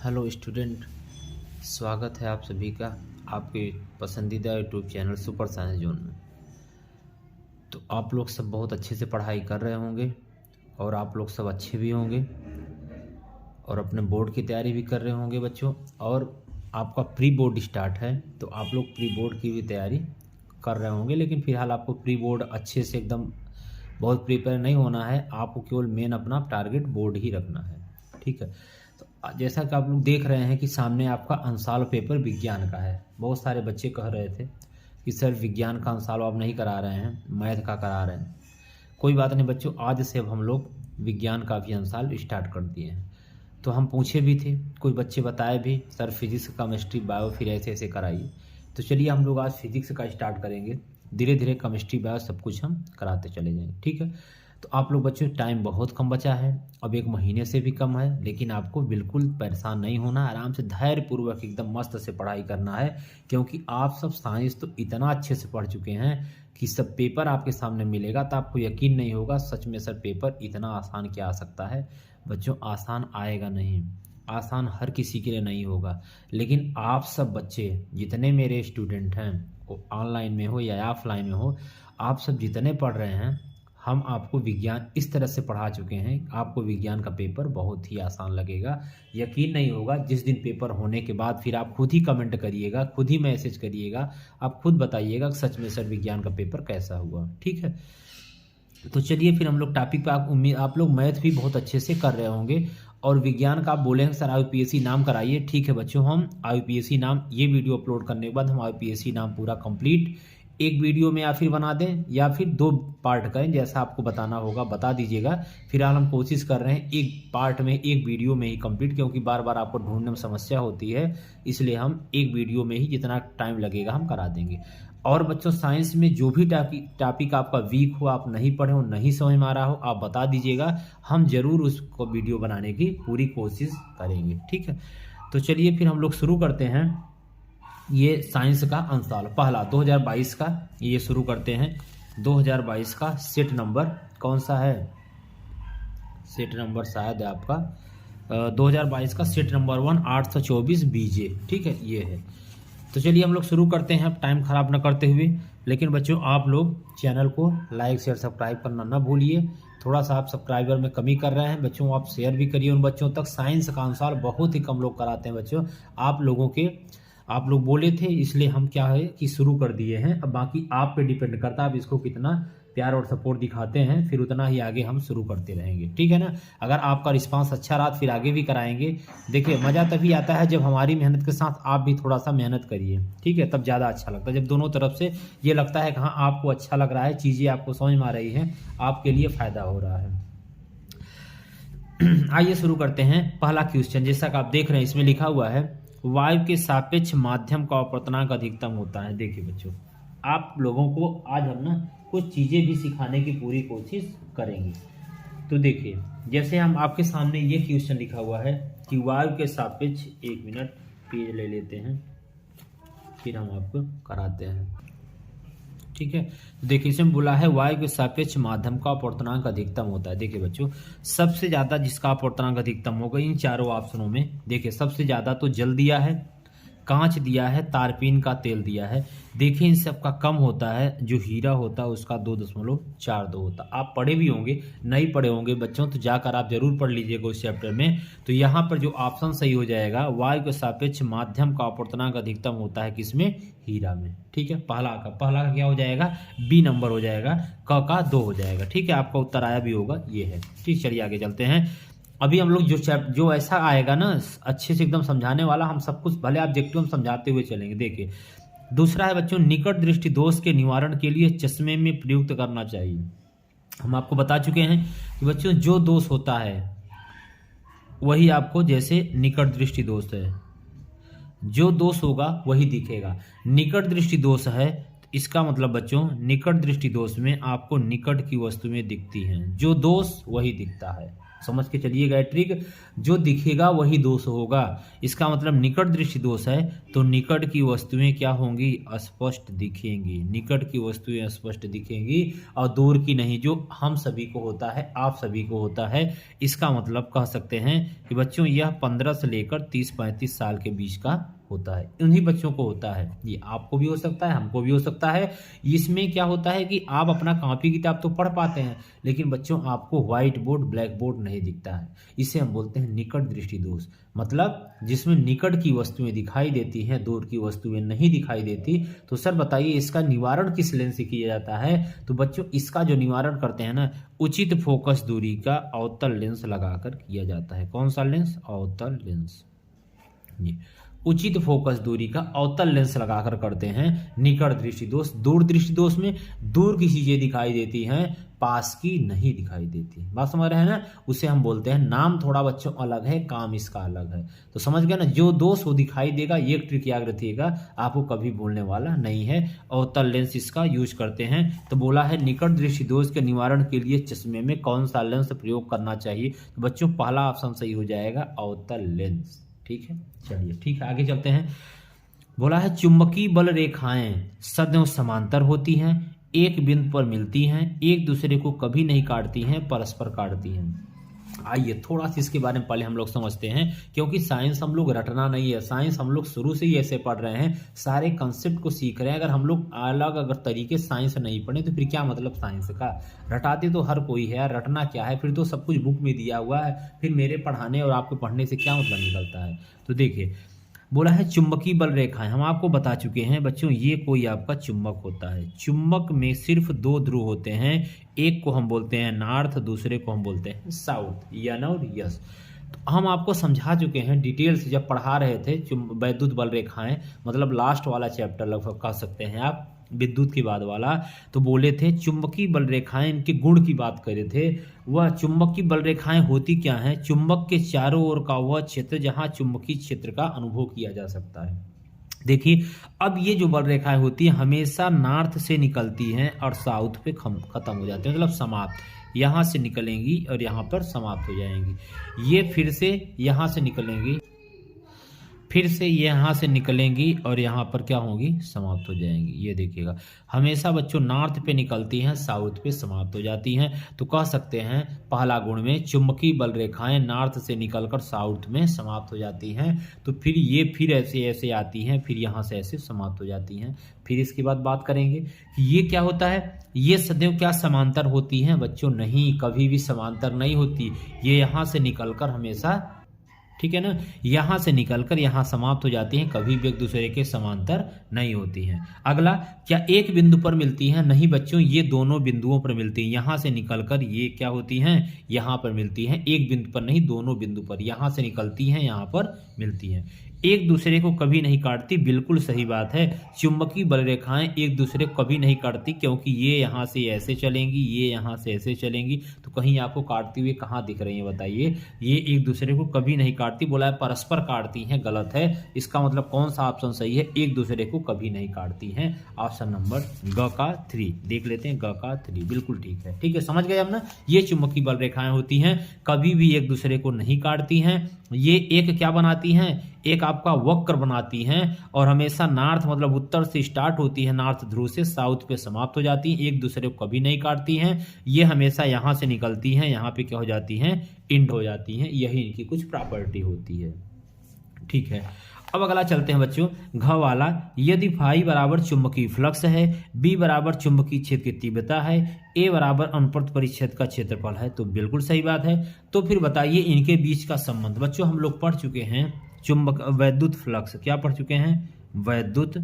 Hello student, स्वागत है आप सभी का आपके पसंदीदा YouTube channel super science zone में। तो आप लोग सब बहुत अच्छे से पढ़ाई कर रहे होंगे और आप लोग सब अच्छे भी होंगे और अपने बोर्ड की तैयारी भी कर रहे होंगे बच्चों। और आपका प्री बोर्ड स्टार्ट है तो आप लोग प्री बोर्ड की भी तैयारी कर रहे होंगे, लेकिन फ़िलहाल आपको प्री बोर्ड अच्छे से एकदम बहुत प्रिपेयर नहीं होना है। आपको केवल मेन अपना टारगेट बोर्ड ही रखना है, ठीक है। तो जैसा कि आप लोग देख रहे हैं कि सामने आपका अंशाल पेपर विज्ञान का है। बहुत सारे बच्चे कह रहे थे कि सर विज्ञान का अंशाल आप नहीं करा रहे हैं, मैथ का करा रहे हैं। कोई बात नहीं बच्चों, आज से अब हम लोग विज्ञान का भी अंशाल स्टार्ट कर दिए हैं। तो हम पूछे भी थे, कुछ बच्चे बताए भी सर फिजिक्स केमिस्ट्री बायो फिर ऐसे ऐसे कराइए। तो चलिए हम लोग आज फिजिक्स का स्टार्ट करेंगे, धीरे धीरे केमिस्ट्री बायो सब कुछ हम कराते चले जाएंगे, ठीक है। तो आप लोग बच्चों टाइम बहुत कम बचा है, अब 1 महीने से भी कम है, लेकिन आपको बिल्कुल परेशान नहीं होना, आराम से धैर्यपूर्वक एकदम मस्त से पढ़ाई करना है। क्योंकि आप सब साइंस तो इतना अच्छे से पढ़ चुके हैं कि सब पेपर आपके सामने मिलेगा तो आपको यकीन नहीं होगा सच में सर पेपर इतना आसान क्या आ सकता है। बच्चों आसान आएगा नहीं, आसान हर किसी के लिए नहीं होगा। लेकिन आप सब बच्चे जितने मेरे स्टूडेंट हैं, वो ऑनलाइन में हो या ऑफलाइन में हो, आप सब जितने पढ़ रहे हैं, हम आपको विज्ञान इस तरह से पढ़ा चुके हैं, आपको विज्ञान का पेपर बहुत ही आसान लगेगा। यकीन नहीं होगा जिस दिन पेपर होने के बाद फिर आप खुद ही कमेंट करिएगा, खुद ही मैसेज करिएगा, आप खुद बताइएगा कि सच में सर विज्ञान का पेपर कैसा हुआ, ठीक है। तो चलिए फिर हम लोग टॉपिक पे आप लोग मैथ भी बहुत अच्छे से कर रहे होंगे और विज्ञान का आप बोलेंगे सर IUPAC नाम कराइए, ठीक है बच्चों। हम IUPAC नाम ये वीडियो अपलोड करने के बाद हम IUPAC नाम पूरा कंप्लीट एक वीडियो में या फिर बना दें या फिर 2 पार्ट करें, जैसा आपको बताना होगा बता दीजिएगा। फिलहाल हम कोशिश कर रहे हैं एक पार्ट में एक वीडियो में ही कंप्लीट, क्योंकि बार बार आपको ढूंढने में समस्या होती है, इसलिए हम एक वीडियो में ही जितना टाइम लगेगा हम करा देंगे। और बच्चों साइंस में जो भी टॉपिक आपका वीक हो, आप नहीं पढ़े हो, नहीं समझ में आ रहा हो, आप बता दीजिएगा, हम ज़रूर उसको वीडियो बनाने की पूरी कोशिश करेंगे, ठीक है। तो चलिए फिर हम लोग शुरू करते हैं। ये साइंस का अंशाल पहला 2022 का ये शुरू करते हैं। 2022 का सेट नंबर कौन सा है? सेट नंबर शायद है आपका 2022 का सेट नंबर 1 824 BJ, ठीक है, ये है। तो चलिए हम लोग शुरू करते हैं, टाइम ख़राब ना करते हुए। लेकिन बच्चों आप लोग चैनल को लाइक शेयर सब्सक्राइब करना ना भूलिए। थोड़ा सा आप सब्सक्राइबर में कमी कर रहे हैं बच्चों, आप शेयर भी करिए उन बच्चों तक। साइंस का अंशाल बहुत ही कम लोग कराते हैं बच्चों, आप लोग बोले थे इसलिए हम क्या है कि शुरू कर दिए हैं। अब बाकी आप पे डिपेंड करता है आप इसको कितना प्यार और सपोर्ट दिखाते हैं, फिर उतना ही आगे हम शुरू करते रहेंगे, ठीक है ना। अगर आपका रिस्पांस अच्छा रहा फिर आगे भी कराएंगे। देखिए मज़ा तभी आता है जब हमारी मेहनत के साथ आप भी थोड़ा सा मेहनत करिए, ठीक है, तब ज़्यादा अच्छा लगता है। जब दोनों तरफ से ये लगता है कि हाँ आपको अच्छा लग रहा है, चीज़ें आपको समझ में आ रही हैं, आपके लिए फ़ायदा हो रहा है। आइए शुरू करते हैं। पहला क्वेश्चन जैसा कि आप देख रहे हैं इसमें लिखा हुआ है वायु के सापेक्ष माध्यम का अपवर्तनांक अधिकतम होता है। देखिए बच्चों आप लोगों को आज हम ना कुछ चीज़ें भी सिखाने की पूरी कोशिश करेंगे। तो देखिए जैसे हम आपके सामने ये क्वेश्चन लिखा हुआ है कि वायु के सापेक्ष, 1 मिनट पेज ले लेते हैं फिर हम आपको कराते हैं, ठीक है। देखिए इसमें बोला है वायु के सापेक्ष माध्यम का अपवर्तनांक अधिकतम होता है। देखिए बच्चों सबसे ज़्यादा जिसका अपवर्तनांक अधिकतम होगा इन चारों ऑप्शनों में, देखिए सबसे ज़्यादा तो जल दिया है, कांच दिया है, तारपीन का तेल दिया है। देखिए इन सब का कम होता है, जो हीरा होता है उसका 2.42 होता है। आप पढ़े भी होंगे, नहीं पढ़े होंगे बच्चों तो जाकर आप जरूर पढ़ लीजिएगा उस चैप्टर में। तो यहाँ पर जो ऑप्शन सही हो जाएगा वायु के सापेक्ष माध्यम का अपवर्तनांक अधिकतम होता है किसमें? हीरा में, ठीक है। पहला का क्या हो जाएगा? B नंबर हो जाएगा, क का 2 हो जाएगा, ठीक है। आपका उत्तर आया भी होगा, ये है, ठीक। चलिए आगे चलते हैं। अभी हम लोग जो ऐसा आएगा ना अच्छे से एकदम समझाने वाला, हम सब कुछ भले ऑब्जेक्टिव हम समझाते हुए चलेंगे। देखिए दूसरा है बच्चों निकट दृष्टि दोष के निवारण के लिए चश्मे में प्रयुक्त करना चाहिए। हम आपको बता चुके हैं कि बच्चों जो दोष होता है वही आपको, जैसे निकट दृष्टि दोष है, जो दोष होगा वही दिखेगा। निकट दृष्टि दोष है तो इसका मतलब बच्चों निकट दृष्टि दोष में आपको निकट की वस्तुएं दिखती हैं, जो दोष वही दिखता है, समझ के चलिएगा ट्रिक। जो दिखेगा वही दोष होगा। इसका मतलब निकट दृष्टि दोष है तो निकट की वस्तुएं क्या होंगी, स्पष्ट दिखेंगी। निकट की वस्तुएं स्पष्ट दिखेंगी और दूर की नहीं, जो हम सभी को होता है, आप सभी को होता है। इसका मतलब कह सकते हैं कि बच्चों यह 15 से लेकर 30-35 साल के बीच का होता है, उन्हीं बच्चों को होता है। ये आपको भी हो सकता है, हमको भी हो सकता है। इसमें क्या होता है कि आप अपना कॉपी किताब तो पढ़ पाते हैं, लेकिन बच्चों आपको व्हाइट बोर्ड, ब्लैक बोर्ड नहीं दिखता है। इसे हम बोलते हैं निकट दृष्टि दोष। मतलब जिसमें निकट की वस्तुएं दिखाई देती हैं, दूर की वस्तुएं नहीं दिखाई देती। तो सर बताइए इसका निवारण किस लेंस से किया जाता है? तो बच्चों इसका जो निवारण करते हैं ना, उचित फोकस दूरी का अवतल लेंस लगाकर किया जाता है। कौन सा लेंस? अवतल लेंस। ये उचित फोकस दूरी का अवतल लेंस लगाकर करते हैं निकट दृष्टि दोष। दूर दृष्टि दोष में दूर की चीजें दिखाई देती हैं, पास की नहीं दिखाई देती। बात समझ रहे हैं ना? उसे हम बोलते हैं, नाम थोड़ा बच्चों अलग है, काम इसका अलग है। तो समझ गए ना, जो दोष वो दिखाई देगा। ये ट्रिक याद रखिएगा, आपको कभी भूलने वाला नहीं है। अवतल लेंस इसका यूज करते हैं। तो बोला है निकट दृष्टि दोष के निवारण के लिए चश्मे में कौन सा लेंस प्रयोग करना चाहिए? तो बच्चों पहला ऑप्शन सही हो जाएगा, अवतल लेंस। ठीक है, चलिए ठीक है, आगे चलते हैं। बोला है चुंबकीय बल रेखाएं सदैव समांतर होती हैं, एक बिंदु पर मिलती हैं, एक दूसरे को कभी नहीं काटती हैं, परस्पर काटती हैं। आइए थोड़ा सा इसके बारे में पहले हम लोग समझते हैं, क्योंकि साइंस हम लोग रटना नहीं है। साइंस हम लोग शुरू से ही ऐसे पढ़ रहे हैं, सारे कंसेप्ट को सीख रहे हैं। अगर हम लोग अगर तरीके साइंस नहीं पढ़े तो फिर क्या मतलब साइंस का? रटाते तो हर कोई है, रटना क्या है? फिर तो सब कुछ बुक में दिया हुआ है, फिर मेरे पढ़ाने और आपको पढ़ने से क्या मतलब निकलता है? तो देखिए बोला है चुंबकीय बल रेखाएं, हम आपको बता चुके हैं बच्चों, ये कोई आपका चुंबक होता है। चुंबक में सिर्फ 2 ध्रुव होते हैं, एक को हम बोलते हैं नॉर्थ, दूसरे को हम बोलते हैं साउथ, यन और यस। तो हम आपको समझा चुके हैं डिटेल से जब पढ़ा रहे थे वैद्युत बल रेखाएं, मतलब लास्ट वाला चैप्टर लगभग कह सकते हैं आप, विद्युत के बाद वाला। तो बोले थे चुंबकीय बल रेखाएं, इनके गुण की बात कर रहे थे। वह चुंबकीय बल रेखाएं होती क्या हैं? चुंबक के चारों ओर का वह क्षेत्र जहां चुंबकीय क्षेत्र का अनुभव किया जा सकता है। देखिए अब ये जो बल रेखाएं होती हैं हमेशा नॉर्थ से निकलती हैं और साउथ पे खत्म हो जाती है, मतलब समाप्त। यहाँ से निकलेंगी और यहाँ पर समाप्त हो जाएंगी। ये फिर से यहाँ से निकलेंगी, फिर से यहाँ से निकलेंगी और यहाँ पर क्या होंगी? समाप्त हो जाएंगी। ये देखिएगा हमेशा बच्चों नॉर्थ पे निकलती हैं, साउथ पे समाप्त हो जाती हैं। तो कह सकते हैं पहला गुण में चुंबकीय बल रेखाएं नॉर्थ से निकलकर साउथ में समाप्त हो जाती हैं। तो फिर ये फिर ऐसे ऐसे आती हैं, फिर यहाँ से ऐसे समाप्त हो जाती हैं। फिर इसके बाद बात करेंगे कि ये क्या होता है। ये सदैव क्या समांतर होती हैं? बच्चों नहीं, कभी भी समांतर नहीं होती। ये यहाँ से निकलकर हमेशा, ठीक है ना, यहाँ से निकलकर यहाँ समाप्त हो जाती हैं, कभी भी एक दूसरे के समांतर नहीं होती हैं। अगला, क्या एक बिंदु पर मिलती हैं? नहीं बच्चों, ये दोनों बिंदुओं पर मिलती हैं। यहाँ से निकलकर ये क्या होती हैं? यहाँ पर मिलती हैं, एक बिंदु पर नहीं, दोनों बिंदु पर। यहाँ से निकलती हैं, यहाँ पर मिलती हैं। एक दूसरे को कभी नहीं काटती, बिल्कुल सही बात है। चुंबकीय बल रेखाएं एक दूसरे को कभी नहीं काटती, क्योंकि ये यहाँ से ऐसे चलेंगी, ये यहाँ से ऐसे चलेंगी। तो कहीं आपको काटती हुई कहाँ दिख रही है बताइए? ये एक दूसरे को कभी नहीं काटती। बोला है परस्पर काटती हैं, गलत है। इसका मतलब कौन सा ऑप्शन सही है? एक दूसरे को कभी नहीं काटती हैं। ऑप्शन नंबर ग का 3 देख लेते हैं, ग का 3 बिल्कुल ठीक है। ठीक है, समझ गए हम ना? ये चुंबकीय बल रेखाएं होती हैं, कभी भी एक दूसरे को नहीं काटती हैं। ये एक क्या बनाती हैं? एक आपका वक्र बनाती हैं और हमेशा नॉर्थ मतलब उत्तर से स्टार्ट होती है, नॉर्थ ध्रुव से साउथ पे समाप्त हो जाती हैं, एक दूसरे को कभी नहीं काटती हैं। ये हमेशा यहाँ से निकलती हैं, यहाँ पे क्या हो जाती हैं? इंड हो जाती हैं। यही इनकी कुछ प्रॉपर्टी होती है। ठीक है, अब अगला चलते हैं बच्चों, घ वाला। यदि फाई बराबर चुंबकीय फ्लक्स है, बी बराबर चुंबकीय क्षेत्र की तीव्रता है, ए बराबर अनुप्रस्थ परिच्छेद का क्षेत्रफल है, तो बिल्कुल सही बात है। तो फिर बताइए इनके बीच का संबंध। बच्चों हम लोग पढ़ चुके हैं वैद्युत फ्लक्स, क्या पढ़ चुके हैं? वैद्युत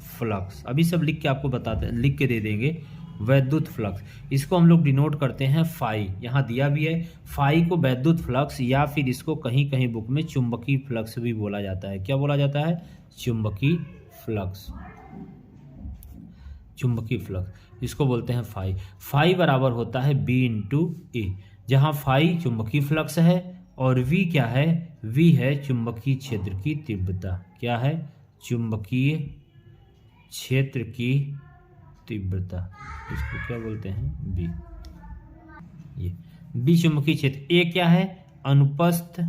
फ्लक्स। अभी सब लिख के आपको बताते हैं, लिख के दे देंगे। वैद्युत फ्लक्स, इसको हम लोग डिनोट करते हैं फाई, यहाँ दिया भी है। फाई को वैद्युत फ्लक्स या फिर इसको कहीं कहीं बुक में चुंबकीय फ्लक्स भी बोला जाता है। क्या बोला जाता है? चुंबकीय फ्लक्स। चुंबकीय फ्लक्स इसको बोलते हैं फाई। फाई बराबर होता है बी इंटू ए, जहाँ फाई चुंबकीय फ्लक्स है और वी क्या है? वी है चुंबकीय क्षेत्र की तीव्रता। क्या है? चुंबकीय क्षेत्र की तीव्रता, इसको क्या बोलते हैं? बी। ये विचुम्बकीय क्षेत्र। ए क्या है? अनुप्रस्थ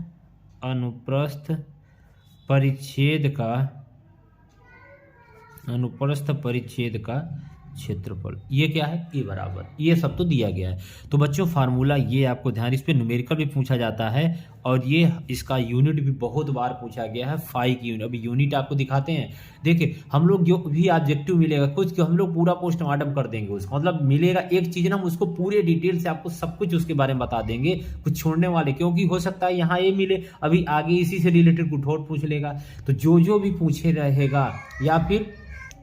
परिच्छेद का क्षेत्रफल। ये क्या है? ए बराबर, ये सब तो दिया गया है। तो बच्चों फार्मूला ये आपको ध्यान, इस पे न्यूमेरिकल भी पूछा जाता है और ये इसका यूनिट भी बहुत बार पूछा गया है, फाई की यूनिट। अभी यूनिट आपको दिखाते हैं। देखिए हम लोग जो भी ऑब्जेक्टिव मिलेगा कुछ हम लोग पूरा पोस्टमार्टम कर देंगे उसका, मतलब मिलेगा एक चीज ना, हम उसको पूरे डिटेल से आपको सब कुछ उसके बारे में बता देंगे, कुछ छोड़ने वाले, क्योंकि हो सकता है यहाँ ये मिले, अभी आगे इसी से रिलेटेड कुछ और पूछ लेगा। तो जो भी पूछे रहेगा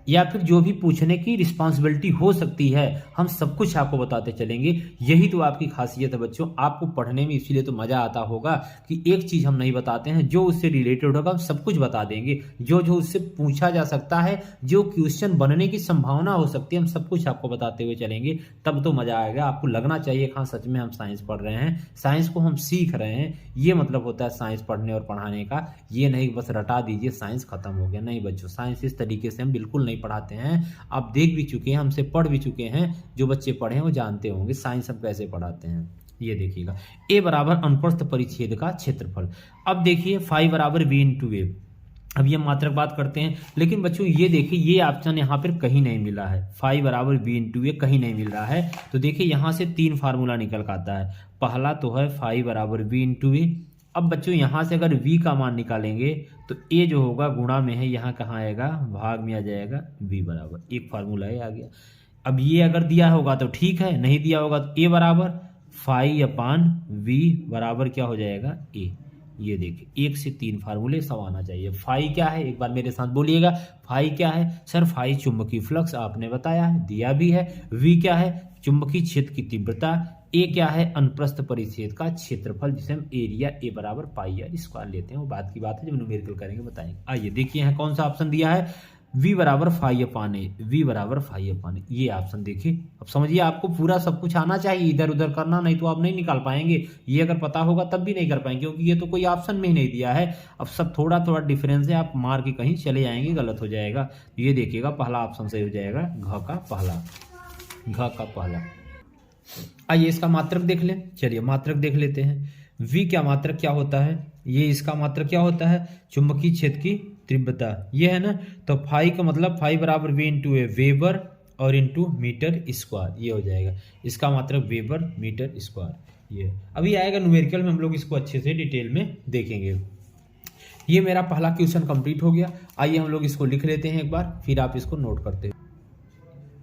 या फिर जो भी पूछने की रिस्पांसिबिलिटी हो सकती है, हम सब कुछ आपको बताते चलेंगे। यही तो आपकी खासियत है बच्चों, आपको पढ़ने में इसीलिए तो मजा आता होगा कि एक चीज हम नहीं बताते हैं, जो उससे रिलेटेड होगा हम सब कुछ बता देंगे। जो उससे पूछा जा सकता है, जो क्वेश्चन बनने की संभावना हो सकती है, हम सब कुछ आपको बताते हुए चलेंगे। तब तो मजा आएगा, आपको लगना चाहिए हाँ सच में हम साइंस पढ़ रहे हैं, साइंस को हम सीख रहे हैं। ये मतलब होता है साइंस पढ़ने और पढ़ाने का। ये नहीं बस रटा दीजिए साइंस खत्म हो गया, नहीं बच्चों, साइंस इस तरीके से हम बिल्कुल नहीं पढ़ाते हैं। आप देख भी चुके हैं, हमसे पढ़ भी चुके हैं, जो बच्चे पढ़े हैं वो जानते होंगे साइंस हम कैसे पढ़ाते हैं। ये देखिएगा, ए बराबर अनुप्रस्थ परिच्छेद का क्षेत्रफल। अब देखिए फाई बराबर वी इंटू ए। अब ये मात्रक बात करते हैं, लेकिन बच्चों ये देखिए ये ऑप्शन यहाँ पर कहीं नहीं मिला है, फाई बराबर वी इंटू ए कहीं नहीं मिल रहा है। तो देखिए यहाँ से 3 फार्मूला निकल कर आता है। पहला तो है फाई बराबर वी इंटू ए। अब बच्चों यहाँ से अगर v का मान निकालेंगे तो a जो होगा गुणा में है, यहाँ कहाँ आएगा? भाग में आ जाएगा, v बराबर, एक फार्मूला है आ गया। अब ये अगर दिया होगा तो ठीक है, नहीं दिया होगा तो a बराबर फाई अपान v बराबर क्या हो जाएगा? a। ये देखिए 1 से 3 फार्मूले सब आना चाहिए। फाई क्या है एक बार मेरे साथ बोलिएगा, फाई क्या है? सर फाई चुंबकीय फ्लक्स आपने बताया है, दिया भी है। v क्या है? चुंबकीय क्षेत्र की तीव्रता। ए क्या है? अनुप्रस्थ परिच्छेद का क्षेत्रफल, जिसे हम एरिया ए बराबर पाई आर स्क्वायर लेते हैं। वो बात की बात है, जब न्यूमेरिकल करेंगे बताएंगे। आइए देखिए यहाँ कौन सा ऑप्शन दिया है, v बराबर फाई अपान ए, v बराबर फाई अपान ए, ये ऑप्शन देखिए। अब समझिए आपको पूरा सब कुछ आना चाहिए, इधर उधर करना नहीं तो आप नहीं निकाल पाएंगे। ये अगर पता होगा तब भी नहीं कर पाएंगे, क्योंकि ये तो कोई ऑप्शन में ही नहीं दिया है। अब सब थोड़ा थोड़ा डिफरेंस है, आप मार के कहीं चले जाएंगे, गलत हो जाएगा। ये देखिएगा पहला ऑप्शन सही हो जाएगा, घ का पहला। आइए इसका मात्रक देख लें, चलिए मात्रक देख लेते हैं। v क्या मात्रक क्या होता है? ये इसका मात्रक क्या होता है? चुंबकीय क्षेत्र की तीव्रता, ये है ना। तो फाई का मतलब फाई बराबर v इंटू ए, वेबर और इंटू मीटर स्क्वायर, ये हो जाएगा। इसका मात्रक वेबर मीटर स्क्वायर। ये अभी आएगा न्यूमेरिकल में, हम लोग इसको अच्छे से डिटेल में देखेंगे। ये मेरा पहला क्वेश्चन कंप्लीट हो गया। आइए हम लोग इसको लिख लेते हैं एक बार, फिर आप इसको नोट करते हैं।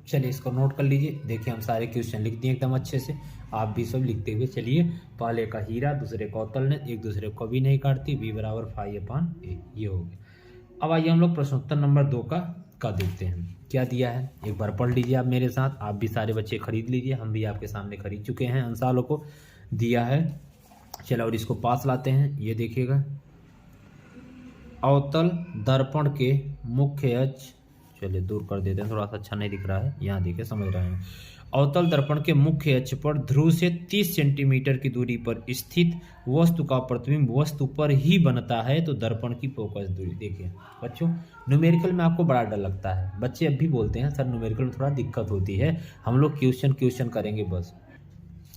चलिए इसको नोट कर लीजिए। देखिए हम सारे क्वेश्चन लिख दिए एकदम अच्छे से, आप भी सब लिखते हुए चलिए। पहले का हीरा, दूसरे कौतल ने, एक दूसरे को कभी नहीं काटती, v बराबर फाई अपान ए, ये हो गया। अब आइए हम लोग प्रश्नोत्तर नंबर 2 का देखते हैं क्या दिया है। एक बार पढ़ लीजिए आप मेरे साथ, आप भी सारे बच्चे खरीद लीजिए, हम भी आपके सामने खरीद चुके हैं अंसालों को दिया है। चलो और इसको पास लाते हैं। ये देखिएगा, अवतल दर्पण के मुख्य अक्ष, चलिए दूर कर देते हैं, थोड़ा सा अच्छा नहीं दिख रहा है, यहाँ देखिए समझ रहे हैं। अवतल दर्पण के मुख्य अक्ष पर ध्रुव से 30 सेंटीमीटर की दूरी पर स्थित वस्तु का प्रतिबिंब वस्तु पर ही बनता है, तो दर्पण की फोकस दूरी। देखिए बच्चों न्यूमेरिकल में आपको बड़ा डर लगता है, बच्चे अब भी बोलते हैं सर न्यूमेरिकल में थोड़ा दिक्कत होती है, हम लोग क्वेश्चन करेंगे बस।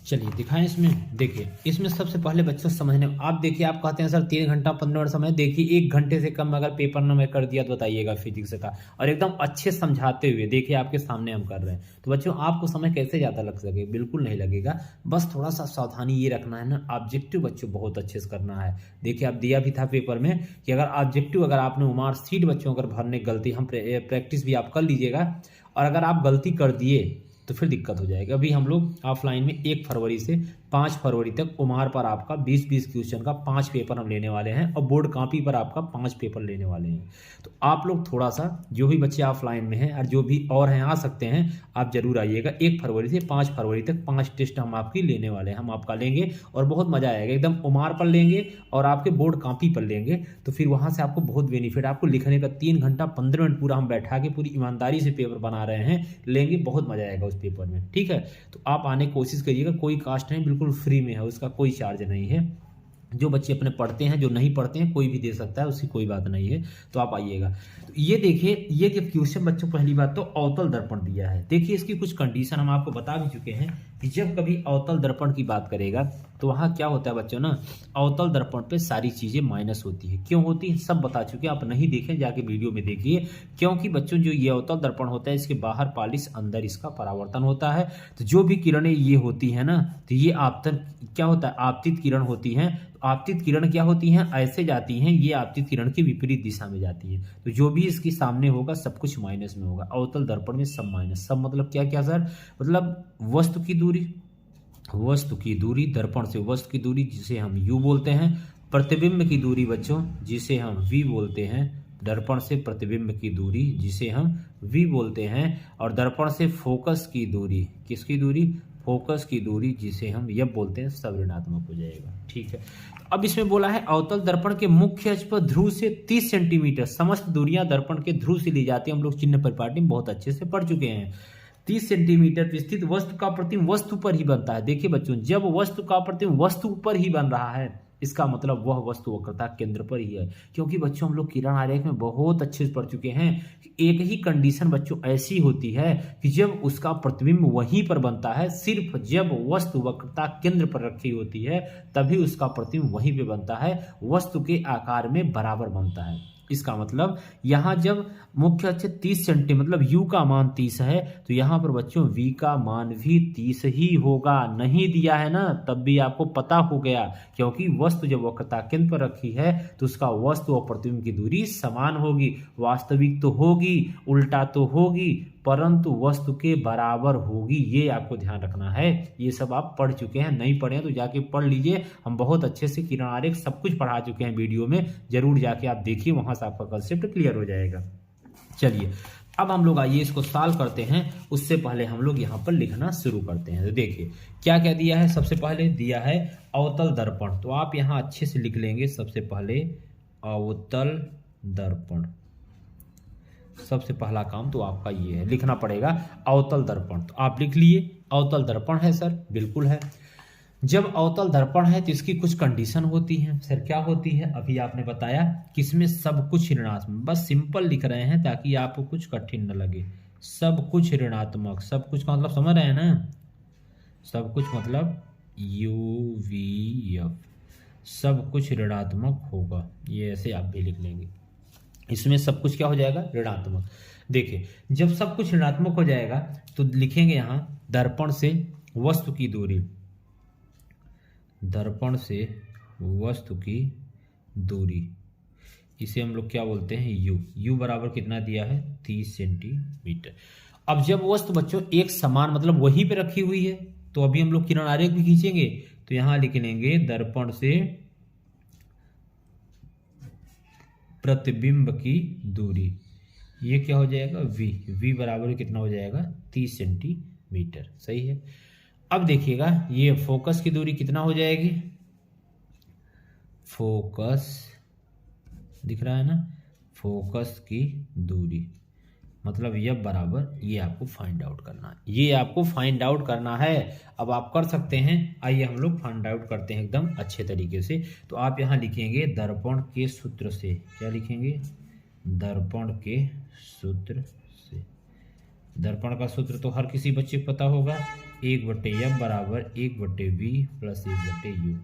चलिए दिखाएं इसमें। देखिए इसमें सबसे पहले बच्चों समझने, आप देखिए आप कहते हैं सर 3 घंटा 15 मिनट समय, देखिए 1 घंटे से कम अगर पेपर न मैं कर दिया तो बताइएगा फिजिक्स का, और एकदम अच्छे समझाते हुए देखिए आपके सामने हम कर रहे हैं। तो बच्चों आपको समय कैसे ज़्यादा लग सके? बिल्कुल नहीं लगेगा, बस थोड़ा सा सावधानी ये रखना है ना, ऑब्जेक्टिव बच्चों बहुत अच्छे से करना है। देखिए आप दिया भी था पेपर में कि अगर ऑब्जेक्टिव अगर आपने उमार सीट बच्चों अगर भरने गलती, हम प्रैक्टिस भी आप कर लीजिएगा, और अगर आप गलती कर दिए तो फिर दिक्कत हो जाएगी। अभी हम लोग ऑफलाइन में 1 फरवरी से 5 फरवरी तक उमार पर आपका 20-20 क्वेश्चन का 5 पेपर हम लेने वाले हैं, और बोर्ड कॉपी पर आपका 5 पेपर लेने वाले हैं। तो आप लोग थोड़ा सा, जो भी बच्चे ऑफलाइन में हैं और जो भी और हैं आ सकते हैं, आप जरूर आइएगा। 1 फरवरी से 5 फरवरी तक 5 टेस्ट हम आपकी लेने वाले हैं, हम आपका लेंगे और बहुत मजा आएगा। एकदम उमार पर लेंगे और आपके बोर्ड कॉपी पर लेंगे, तो फिर वहाँ से आपको बहुत बेनिफिट, आपको लिखने का 3 घंटा 15 मिनट पूरा हम बैठा के पूरी ईमानदारी से पेपर बना रहे हैं, लेंगे, बहुत मजा आएगा उस पेपर में। ठीक है, तो आप आने की कोशिश करिएगा, कोई कास्ट नहीं, बिल्कुल फ्री में है, उसका कोई चार्ज नहीं है। जो बच्चे अपने पढ़ते हैं, जो नहीं पढ़ते हैं, कोई भी दे सकता है, उसकी कोई बात नहीं है। तो आप आइएगा, तो ये देखिए, ये जब क्वेश्चन बच्चों पहली बात तो अवतल दर्पण दिया है। देखिए इसकी कुछ कंडीशन हम आपको बता भी चुके हैं कि जब कभी अवतल दर्पण की बात करेगा तो वहाँ क्या होता है बच्चों ना, अवतल दर्पण पे सारी चीज़ें माइनस होती है। क्यों होती है सब बता चुके हैं, आप नहीं देखें जाके वीडियो में देखिए। क्योंकि बच्चों जो ये अवतल दर्पण होता है, इसके बाहर पालिश, अंदर इसका परावर्तन होता है। तो जो भी किरणें ये होती हैं ना, तो ये आपतन क्या होता है, आपतित किरण होती हैं। आपतित किरण क्या होती हैं, ऐसे जाती हैं, ये आपतित किरण की विपरीत दिशा में जाती है। तो जो भी इसके सामने होगा सब कुछ माइनस में होगा। अवतल दर्पण में सब माइनस। सब मतलब क्या क्या सर, मतलब वस्तु की दूरी, वस्तु की दूरी, दर्पण से वस्तु की दूरी जिसे हम u बोलते हैं, प्रतिबिंब की दूरी बच्चों जिसे हम v बोलते हैं, दर्पण से प्रतिबिंब की दूरी जिसे हम v बोलते हैं, और दर्पण से फोकस की दूरी, किसकी दूरी, फोकस की दूरी जिसे हम यह बोलते हैं, सब ऋणात्मक हो जाएगा। ठीक है, अब इसमें बोला है अवतल दर्पण के मुख्य अक्ष पर ध्रुव से 30 सेंटीमीटर समस्त दूरियां दर्पण के ध्रुव से ली जाती है। हम लोग चिन्ह परिपाटी में बहुत अच्छे से पढ़ चुके हैं। 30 सेंटीमीटर पर स्थित वस्तु का प्रतिबिंब वस्तु पर ही बनता है। देखिए बच्चों, जब वस्तु का प्रतिबिंब वस्तु पर ही बन रहा है, इसका मतलब वह वस्तु वक्रता केंद्र पर ही है। क्योंकि बच्चों हम लोग किरण आरेख में बहुत अच्छे से पढ़ चुके हैं कि एक ही कंडीशन बच्चों ऐसी होती है कि जब उसका प्रतिबिंब वहीं पर बनता है, सिर्फ जब वस्तु वक्रता केंद्र पर रखी होती है तभी उसका प्रतिबिंब वहीं पे बनता है, वस्तु के आकार में बराबर बनता है। इसका मतलब यहाँ जब मुख्य अक्ष 30 सेंटी मतलब u का मान 30 है, तो यहाँ पर बच्चों v का मान भी 30 ही होगा। नहीं दिया है ना, तब भी आपको पता हो गया, क्योंकि वस्तु जब वक्रता केंद्र पर रखी है तो उसका वस्तु और प्रतिबिंब की दूरी समान होगी। वास्तविक तो होगी, उल्टा तो होगी, परंतु वस्तु के बराबर होगी। ये आपको ध्यान रखना है। ये सब आप पढ़ चुके हैं, नहीं पढ़े हैं तो जाके पढ़ लीजिए। हम बहुत अच्छे से किरण आरेख सब कुछ पढ़ा चुके हैं वीडियो में, जरूर जाके आप देखिए, वहां से आपका कंसेप्ट क्लियर हो जाएगा। चलिए अब हम लोग आइए इसको सॉल्व करते हैं। उससे पहले हम लोग यहाँ पर लिखना शुरू करते हैं। तो देखिए क्या क्या दिया है। सबसे पहले दिया है अवतल दर्पण, तो आप यहाँ अच्छे से लिख लेंगे। सबसे पहले अवतल दर्पण, सबसे पहला काम तो आपका ये है, लिखना पड़ेगा अवतल दर्पण। तो आप लिख लिए अवतल दर्पण है सर, बिल्कुल है। जब अवतल दर्पण है तो इसकी कुछ कंडीशन होती है। सर क्या होती है, अभी आपने बताया कि इसमें सब कुछ ऋणात्मक, बस सिंपल लिख रहे हैं ताकि आपको कुछ कठिन न लगे। सब कुछ ऋणात्मक, सब कुछ का मतलब समझ रहे हैं ना, सब कुछ मतलब UVF, सब कुछ ऋणात्मक होगा। ये ऐसे आप भी लिख लेंगे। इसमें सब कुछ क्या हो जाएगा, ऋणात्मक। देखिए जब सब कुछ ऋणात्मक हो जाएगा तो लिखेंगे यहाँ दर्पण से वस्तु की दूरी, दर्पण से वस्तु की दूरी, इसे हम लोग क्या बोलते हैं, U बराबर कितना दिया है, 30 सेंटीमीटर। अब जब वस्तु बच्चों एक समान मतलब वहीं पे रखी हुई है, तो अभी हम लोग किरण आरेख भी खींचेंगे, तो यहां लिख लेंगे दर्पण से प्रतिबिंब की दूरी, ये क्या हो जाएगा, V बराबर कितना हो जाएगा, 30 सेंटीमीटर। सही है। अब देखिएगा ये फोकस की दूरी कितना हो जाएगी, फोकस दिख रहा है ना, फोकस की दूरी मतलब यह बराबर, ये आपको फाइंड आउट करना है, ये आपको फाइंड आउट करना है। अब आप कर सकते हैं, आइए हम लोग फाइंड आउट करते हैं एकदम अच्छे तरीके से। तो आप यहाँ लिखेंगे दर्पण के सूत्र से, क्या लिखेंगे, दर्पण के सूत्र से। दर्पण का सूत्र तो हर किसी बच्चे को पता होगा, 1/F बराबर 1/V प्लस 1/U।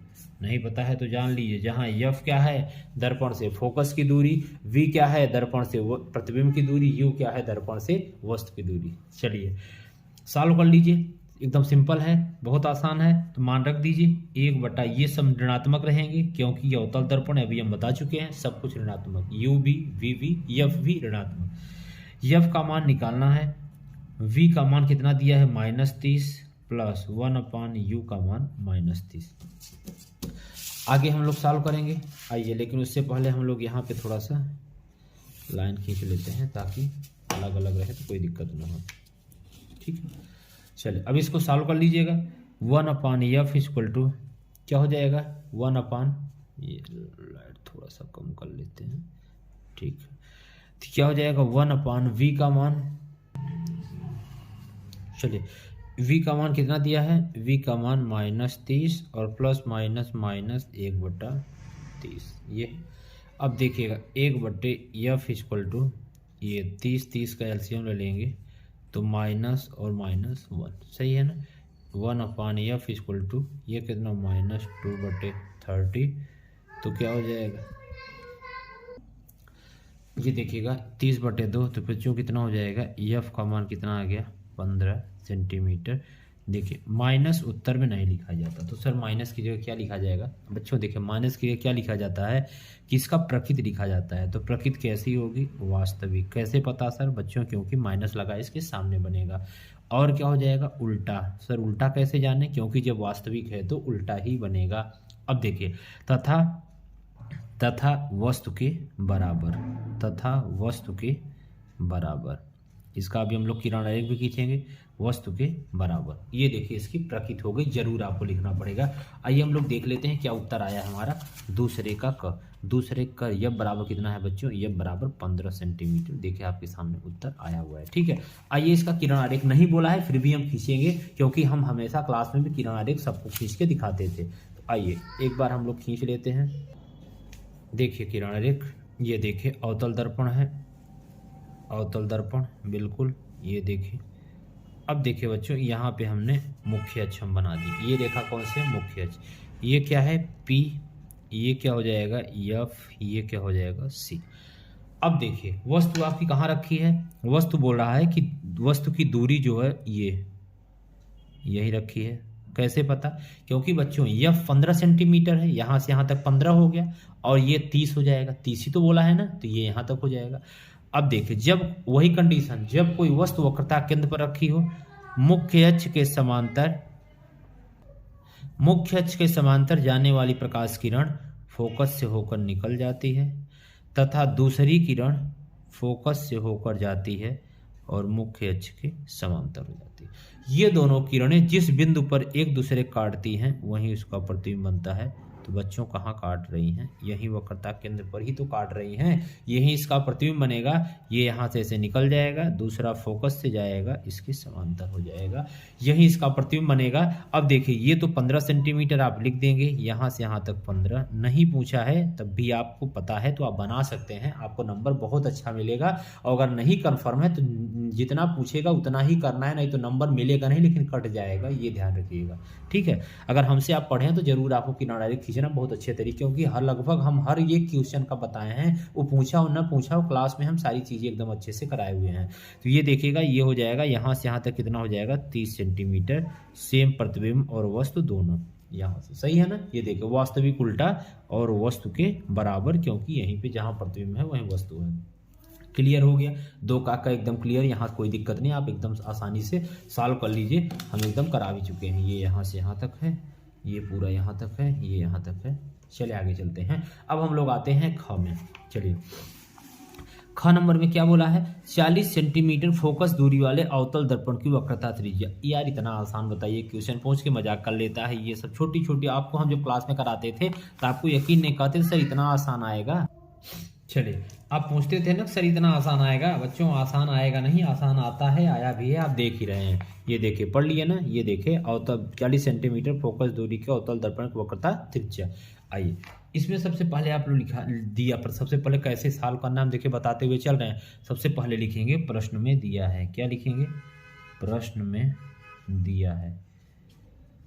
नहीं पता है तो जान लीजिए, जहाँ F क्या है, दर्पण से फोकस की दूरी, V क्या है, दर्पण से प्रतिबिंब की दूरी, U क्या है, दर्पण से वस्तु की दूरी। चलिए सॉल्व कर लीजिए, एकदम सिंपल है, बहुत आसान है। तो मान रख दीजिए 1/, ये सब ऋणात्मक रहेंगे क्योंकि ये अवतल दर्पण है, अभी हम बता चुके हैं, सब कुछ ऋणात्मक, U भी, V भी, F भी ऋणात्मक। F का मान निकालना है, V का मान कितना दिया है, -30 प्लस 1/U का मान -30। आगे हम लोग सॉल्व करेंगे, आइए। लेकिन उससे पहले हम लोग यहाँ पे थोड़ा सा लाइन खींच लेते हैं ताकि अलग अलग रहे तो कोई दिक्कत ना हो। ठीक है, चलिए अब इसको सॉल्व कर लीजिएगा। 1/F इक्वल टू क्या हो जाएगा, 1/, ये लाइट थोड़ा सा कम कर लेते हैं, ठीक है, तो क्या हो जाएगा 1/V का मान, चलिए v का मान कितना दिया है, v का मान -30 और प्लस माइनस माइनस 1/30 ये। अब देखिएगा 1/f इक्वल टू ये 30 का एलसीएम ले लेंगे तो माइनस और -1 सही है ना। 1/f इक्वल टू ये कितना -2/30 तो क्या हो जाएगा, ये देखिएगा 30/2 तो बच्चों कितना हो जाएगा, f का मान कितना आ गया 15 सेंटीमीटर। देखिए माइनस उत्तर में नहीं लिखा जाता तो सर माइनस की जगह क्या लिखा जाएगा बच्चों, देखिए माइनस की जगह क्या लिखा जाता है कि इसका प्रकृत लिखा जाता है। तो प्रकृत कैसी होगी, वास्तविक। कैसे पता सर बच्चों, क्योंकि माइनस लगा इसके सामने बनेगा। और क्या हो जाएगा, उल्टा। सर उल्टा कैसे जाने, क्योंकि जब वास्तविक है तो उल्टा ही बनेगा। अब देखिए तथा वस्तु के बराबर, तथा वस्तु के बराबर, इसका अभी हम लोग किरण आरेख भी खींचेंगे, वस्तु के बराबर। ये देखिए इसकी प्रकृति हो गई, जरूर आपको लिखना पड़ेगा। आइए हम लोग देख लेते हैं क्या उत्तर आया हमारा। दूसरे का क, दूसरे का यह बराबर कितना है बच्चों, यह बराबर 15 सेंटीमीटर। देखिए आपके सामने उत्तर आया हुआ है। ठीक है, आइए इसका किरण आरेख नहीं बोला है फिर भी हम खींचेंगे, क्योंकि हम हमेशा क्लास में भी किरण आरेख सबको खींच के दिखाते थे। तो आइए एक बार हम लोग खींच लेते हैं। देखिए किरण आरेख, ये देखिए अवतल दर्पण है, अवतल दर्पण बिल्कुल, ये देखिए। अब देखिए बच्चों यहाँ पे हमने मुख्य अक्ष हम बना दी। ये रेखा कौन से, मुख्य अक्ष। ये क्या है P, ये क्या हो जाएगा F, ये क्या हो जाएगा C। अब देखिए वस्तु आपकी कहाँ रखी है, वस्तु बोल रहा है कि वस्तु की दूरी जो है ये यही रखी है। कैसे पता, क्योंकि बच्चों यह 15 सेंटीमीटर है, यहाँ से यहाँ तक 15 हो गया और ये 30 हो जाएगा, 30 ही तो बोला है ना, तो ये यहाँ तक हो जाएगा। अब देखिए जब वही कंडीशन, जब कोई वस्तु वक्रता केंद्र पर रखी हो, मुख्य अक्ष के समांतर, मुख्य अक्ष के समांतर जाने वाली प्रकाश किरण फोकस से होकर निकल जाती है तथा दूसरी किरण फोकस से होकर जाती है और मुख्य अक्ष के समांतर हो जाती है। ये दोनों किरणें जिस बिंदु पर एक दूसरे काटती हैं वहीं उसका प्रतिबिंब बनता है। तो बच्चों कहाँ काट रही हैं, यही वक्रता केंद्र पर ही तो काट रही हैं, यही इसका प्रतिबिंब बनेगा। ये यहाँ से ऐसे निकल जाएगा, दूसरा फोकस से जाएगा, इसके समांतर हो जाएगा, यही इसका प्रतिबिंब बनेगा। अब देखिए ये तो 15 सेंटीमीटर आप लिख देंगे, यहाँ से यहाँ तक 15। नहीं पूछा है तब भी आपको पता है तो आप बना सकते हैं, आपको नंबर बहुत अच्छा मिलेगा। और अगर नहीं कन्फर्म है तो जितना पूछेगा उतना ही करना है, नहीं तो नंबर मिलेगा नहीं लेकिन कट जाएगा, ये ध्यान रखिएगा। ठीक है, अगर हमसे आप पढ़ें तो जरूर आपको किरण आरेख खींचना बहुत अच्छे तरीके, क्योंकि हर लगभग हम हर एक क्वेश्चन का बताए हैं, वो पूछा हो ना पूछा हो, क्लास में हम सारी चीज़ें एकदम अच्छे से कराए हुए हैं। तो ये देखिएगा ये हो जाएगा, यहाँ से यहाँ तक कितना हो जाएगा 30 सेंटीमीटर, सेम प्रतिबिंब और वस्तु दोनों यहाँ से, सही है ना। ये देखिए वास्तविक उल्टा और वस्तु के बराबर, क्योंकि यहीं पे जहाँ प्रतिबिंब है वहीं वस्तु है। क्लियर हो गया, दो का एकदम क्लियर, यहाँ कोई दिक्कत नहीं, आप एकदम आसानी से सॉल्व कर लीजिए, हम एकदम करा भी चुके हैं। ये यहाँ से यहाँ तक है, ये पूरा यहाँ तक है, ये यहाँ तक है। चलिए आगे चलते हैं। अब हम लोग आते हैं ख में। चलिए ख नंबर में क्या बोला है, 40 सेंटीमीटर फोकस दूरी वाले अवतल दर्पण की वक्रता त्रिज्या। यार इतना आसान बताइए, क्वेश्चन पूछ के मजाक कर लेता है। ये सब छोटी छोटी आपको हम जब क्लास में कराते थे तो आपको यकीन नहीं कहते सर इतना आसान आएगा। चलिए आप पूछते थे ना सर इतना आसान आएगा, बच्चों आसान आएगा नहीं, आसान आता है, आया भी है, आप देख ही रहे हैं। ये देखिए पढ़ लिए ना, ये देखिए अवतल 40 सेंटीमीटर फोकस दूरी के अवतल दर्पण की वक्रता त्रिज्या। आइए इसमें सबसे पहले आप लोग लिखा दिया, पर सबसे पहले कैसे सॉल्व करना हम देखिए बताते हुए चल रहे हैं। सबसे पहले लिखेंगे प्रश्न में दिया है, क्या लिखेंगे, प्रश्न में दिया है,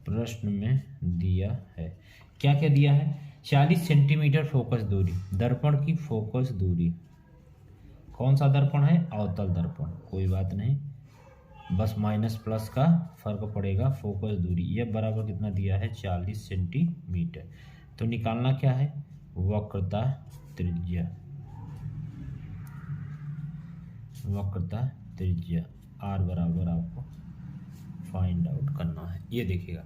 प्रश्न में दिया है क्या क्या दिया है, 40 सेंटीमीटर फोकस दूरी, दर्पण की फोकस दूरी, कौन सा दर्पण है, अवतल दर्पण, कोई बात नहीं, बस माइनस प्लस का फर्क पड़ेगा, फोकस दूरी यह बराबर कितना दिया है 40 सेंटीमीटर। तो निकालना क्या है, वक्रता त्रिज्या, वक्रता त्रिज्या आर बराबर आपको फाइंड आउट करना है। ये देखिएगा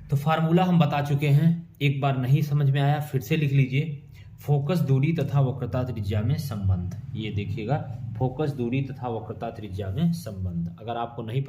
तो फार्मूला हम बता चुके हैं, एक बार नहीं समझ में आया फिर से लिख लीजिए, फोकस दूरी तथा वक्रता त्रिज्या में संबंध। ये देखिएगा फोकस दूरी तथा वक्रता त्रिज्या में संबंध, अगर आपको नहीं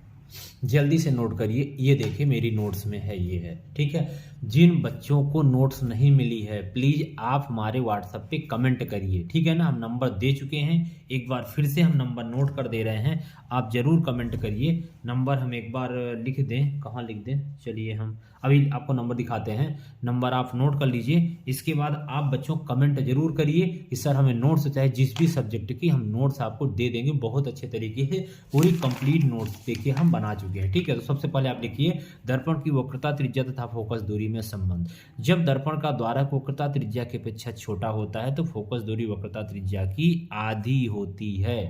जल्दी से नोट करिए, ये देखिए मेरी नोट्स में है, ये है, ठीक है। जिन बच्चों को नोट्स नहीं मिली है प्लीज़ आप हमारे व्हाट्सएप पे कमेंट करिए, ठीक है ना। हम नंबर दे चुके हैं, एक बार फिर से हम नंबर नोट कर दे रहे हैं, आप ज़रूर कमेंट करिए। नंबर हम एक बार लिख दें, कहाँ लिख दें, चलिए हम अभी आपको नंबर दिखाते हैं। नंबर आप नोट कर लीजिए, इसके बाद आप बच्चों कमेंट जरूर करिए कि सर हमें नोट्स चाहे जिस भी सब्जेक्ट की, हम नोट्स आपको दे देंगे बहुत अच्छे तरीके से, पूरी कंप्लीट नोट्स देखिए हम बना चुके हैं, ठीक है। तो सबसे पहले आप लिखिए दर्पण की वक्रता, त्रिज्या तथा फोकस दूरी में संबंध। जब दर्पण का द्वारक वक्रता त्रिज्या की अपेक्षा छोटा होता है तो फोकस दूरी वक्रता त्रिज्या की आधी होती है।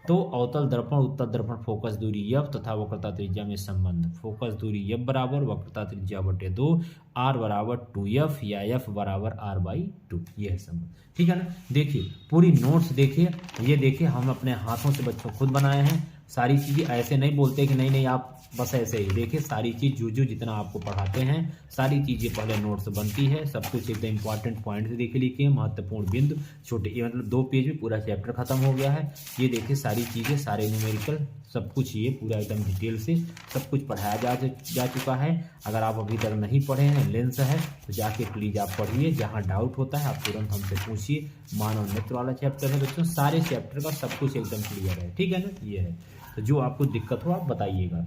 तो अवतल दर्पण, उत्तल दर्पण, फोकस दूरी एफ तथा वक्रता त्रिज्या में संबंध। फोकस दूरी एफ बराबर वक्रता त्रिज्या बटे 2, आर बराबर 2f या एफ बराबर r/2, ये है संबंध, ठीक है ना। देखिए पूरी नोट्स देखिए, ये देखिए हम अपने हाथों से बच्चों खुद बनाए हैं सारी चीज़ें, ऐसे नहीं बोलते कि नहीं नहीं आप बस ऐसे ही देखिए, सारी चीज़ जो जितना आपको पढ़ाते हैं सारी चीज़ें पहले नोट्स बनती है, सब कुछ एकदम इंपॉर्टेंट पॉइंट से देखिए लिखिए, महत्वपूर्ण बिंदु छोटे, ये मतलब 2 पेज में पूरा चैप्टर खत्म हो गया है। ये देखिए सारी चीज़ें, सारे न्यूमेरिकल सब कुछ, ये पूरा एकदम डिटेल से सब कुछ पढ़ाया जा चुका है। अगर आप अभी तक नहीं पढ़े हैं, लेंस है, तो जाके प्लीज़ आप पढ़िए, जहाँ डाउट होता है आप तुरंत हमसे पूछिए। मानव नेत्र वाला चैप्टर है बच्चों, सारे चैप्टर का सब कुछ एकदम क्लियर है, ठीक है ना। ये है, तो जो आपको दिक्कत हो आप बताइएगा।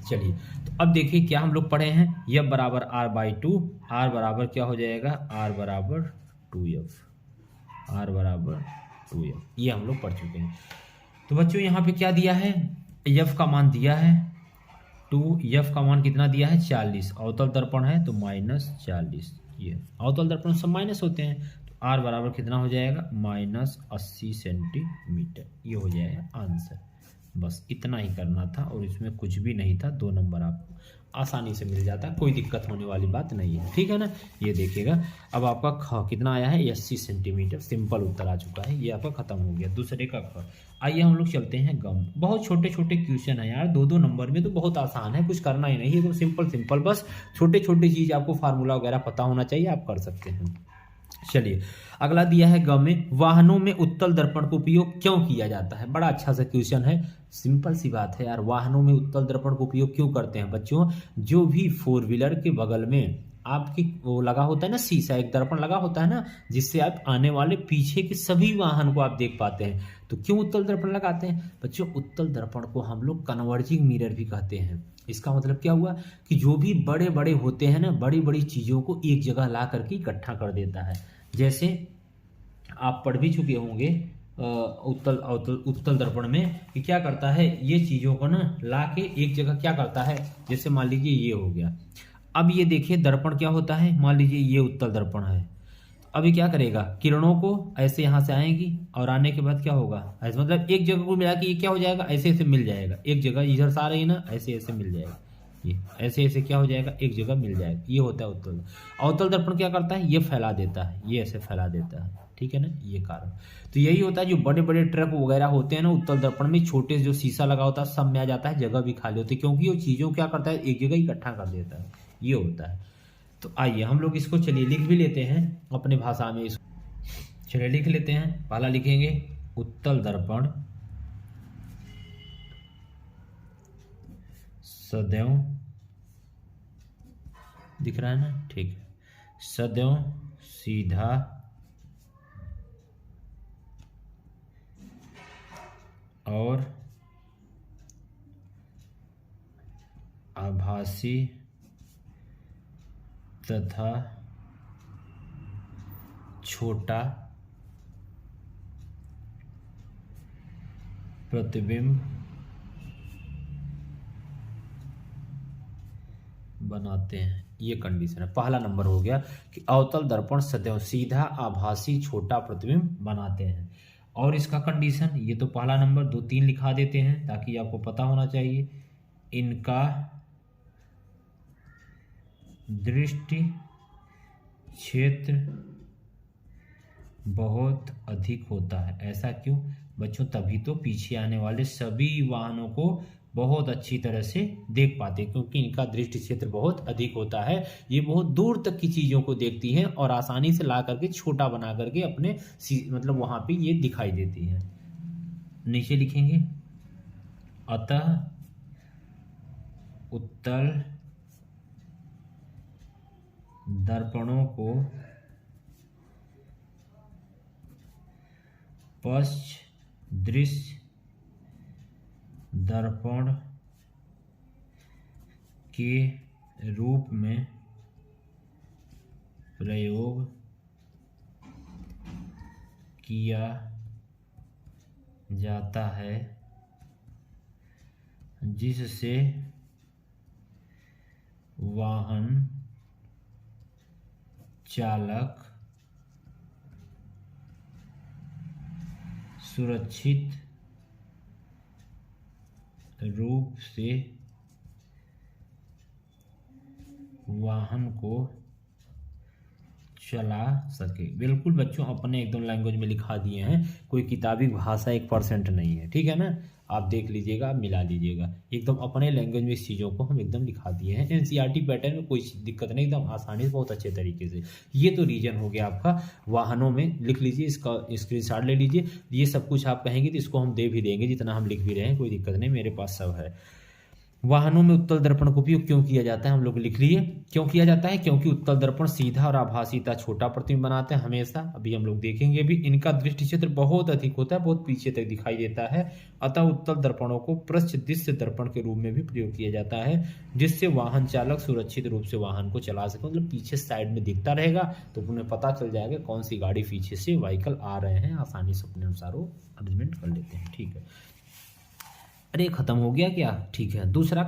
चलिए तो अब देखिए क्या हम लोग पढ़े हैं, एफ बराबर r/2, r बराबर क्या हो जाएगा, r बराबर 2f, r बराबर 2f, ये हम लोग पढ़ चुके हैं। तो बच्चों यहाँ पे क्या दिया है, एफ का मान दिया है 2, एफ का मान कितना दिया है 40, अवतल दर्पण है तो -40, ये अवतल दर्पण सब माइनस होते हैं, तो r बराबर कितना हो जाएगा -80 सेंटीमीटर, ये हो जाएगा आंसर। बस इतना ही करना था और इसमें कुछ भी नहीं था, 2 नंबर आपको आसानी से मिल जाता है, कोई दिक्कत होने वाली बात नहीं है, ठीक है ना। ये देखिएगा अब आपका ख कितना आया है 80 सेंटीमीटर, सिंपल उत्तर आ चुका है, ये आपका खत्म हो गया। दूसरे का ख, आइए हम लोग चलते हैं गम। बहुत छोटे छोटे क्वेश्चन है यार, 2-2 नंबर में तो बहुत आसान है, कुछ करना ही नहीं है, तो सिंपल बस छोटे छोटे चीज़ आपको फार्मूला वगैरह पता होना चाहिए, आप कर सकते हैं। चलिए अगला दिया है ग में, वाहनों में उत्तल दर्पण का उपयोग क्यों किया जाता है। बड़ा अच्छा सा क्वेश्चन है, सिंपल सी बात है यार, वाहनों में उत्तल दर्पण का उपयोग क्यों करते हैं बच्चों। जो भी 4 व्हीलर के बगल में आपकी वो लगा होता है ना शीशा, एक दर्पण लगा होता है ना, जिससे आप आने वाले पीछे के सभी वाहन को आप देख पाते हैं, तो क्यों उत्तल दर्पण लगाते हैं बच्चों। उत्तल दर्पण को हम लोग कन्वर्जिंग मिरर भी कहते हैं। इसका मतलब क्या हुआ कि जो भी बड़े बड़े होते हैं ना, बड़ी बड़ी चीज़ों को एक जगह ला करके इकट्ठा कर देता है। जैसे आप पढ़ भी चुके होंगे उत्तल दर्पण में कि क्या करता है, ये चीज़ों को ना ला के एक जगह क्या करता है, जैसे मान लीजिए ये हो गया। अब ये देखिए दर्पण क्या होता है, मान लीजिए ये उत्तल दर्पण है, अभी क्या करेगा, किरणों को ऐसे यहाँ से आएंगी और आने के बाद क्या होगा, ऐसे मतलब एक जगह को मिला के ये क्या हो जाएगा, ऐसे ऐसे मिल जाएगा, एक जगह इधर से आ रही है ना, ऐसे ऐसे मिल जाएगा, ये ऐसे ऐसे क्या हो जाएगा, एक जगह मिल जाएगा, ये होता है उत्तल। अवतल दर्पण क्या करता है, ये फैला देता है, ये ऐसे फैला देता है, ठीक है ना, ये कारण। तो यही होता है, जो बड़े बड़े ट्रक वगैरह होते हैं ना उत्तल दर्पण में, छोटे जो शीशा लगा होता है सब में आ जाता है, जगह भी खाली होती है, क्योंकि वो चीज़ों क्या करता है, एक जगह इकट्ठा कर देता है, ये होता है। तो आइए हम लोग इसको चलिए लिख भी लेते हैं अपने भाषा में, इसको चलिए लिख लेते हैं। पहला लिखेंगे उत्तल दर्पण सदैव, दिख रहा है ना, ठीक है, सदैव सीधा और आभासी तथा छोटा प्रतिबिंब बनाते हैं, ये कंडीशन है। पहला नंबर हो गया कि अवतल दर्पण सदैव सीधा आभासी छोटा प्रतिबिंब बनाते हैं। और इसका कंडीशन, ये तो पहला नंबर, 2-3 लिखा देते हैं ताकि आपको पता होना चाहिए। इनका दृष्टि क्षेत्र बहुत अधिक होता है। ऐसा क्यों बच्चों, तभी तो पीछे आने वाले सभी वाहनों को बहुत अच्छी तरह से देख पाते हैं, क्योंकि इनका दृष्टि क्षेत्र बहुत अधिक होता है। ये बहुत दूर तक की चीज़ों को देखती हैं और आसानी से ला करके छोटा बना करके अपने मतलब वहाँ पे ये दिखाई देती हैं। नीचे लिखेंगे अतः उत्तल दर्पणों को पश्च दृश्य दर्पण के रूप में प्रयोग किया जाता है, जिससे वाहन चालक सुरक्षित रूप से वाहन को चला सके। बिल्कुल बच्चों अपने एकदम लैंग्वेज में लिखा दिए हैं, कोई किताबी भाषा 1% नहीं है, ठीक है ना। आप देख लीजिएगा, मिला लीजिएगा, एकदम अपने लैंग्वेज में इस चीज़ों को हम एकदम लिखा दिए हैं। एनसीईआरटी पैटर्न में कोई दिक्कत नहीं, एकदम आसानी से बहुत अच्छे तरीके से। ये तो रीजन हो गया आपका, वाहनों में लिख लीजिए, इसका स्क्रीनशॉट ले लीजिए। ये सब कुछ आप कहेंगे तो इसको हम दे भी देंगे, जितना हम लिख भी रहे हैं, कोई दिक्कत नहीं, मेरे पास सब है। वाहनों में उत्तल दर्पण का उपयोग क्यों किया जाता है, हम लोग लिख लिए क्यों किया जाता है, क्योंकि उत्तल दर्पण सीधा और आभासीता छोटा प्रतिबिंब बनाते हैं हमेशा। अभी हम लोग देखेंगे भी, इनका दृष्टि क्षेत्र बहुत अधिक होता है, बहुत पीछे तक दिखाई देता है। अतः उत्तल दर्पणों को पृष्ठ दृश्य दर्पण के रूप में भी प्रयोग किया जाता है, जिससे वाहन चालक सुरक्षित रूप से वाहन को चला सके। मतलब पीछे साइड में दिखता रहेगा तो उन्हें पता चल जाएगा कौन सी गाड़ी पीछे से व्हीकल आ रहे हैं, आसानी से अपने अनुसार वो अरेंजमेंट कर लेते हैं। ठीक है, अरे खत्म हो गया क्या, ठीक है, दूसरा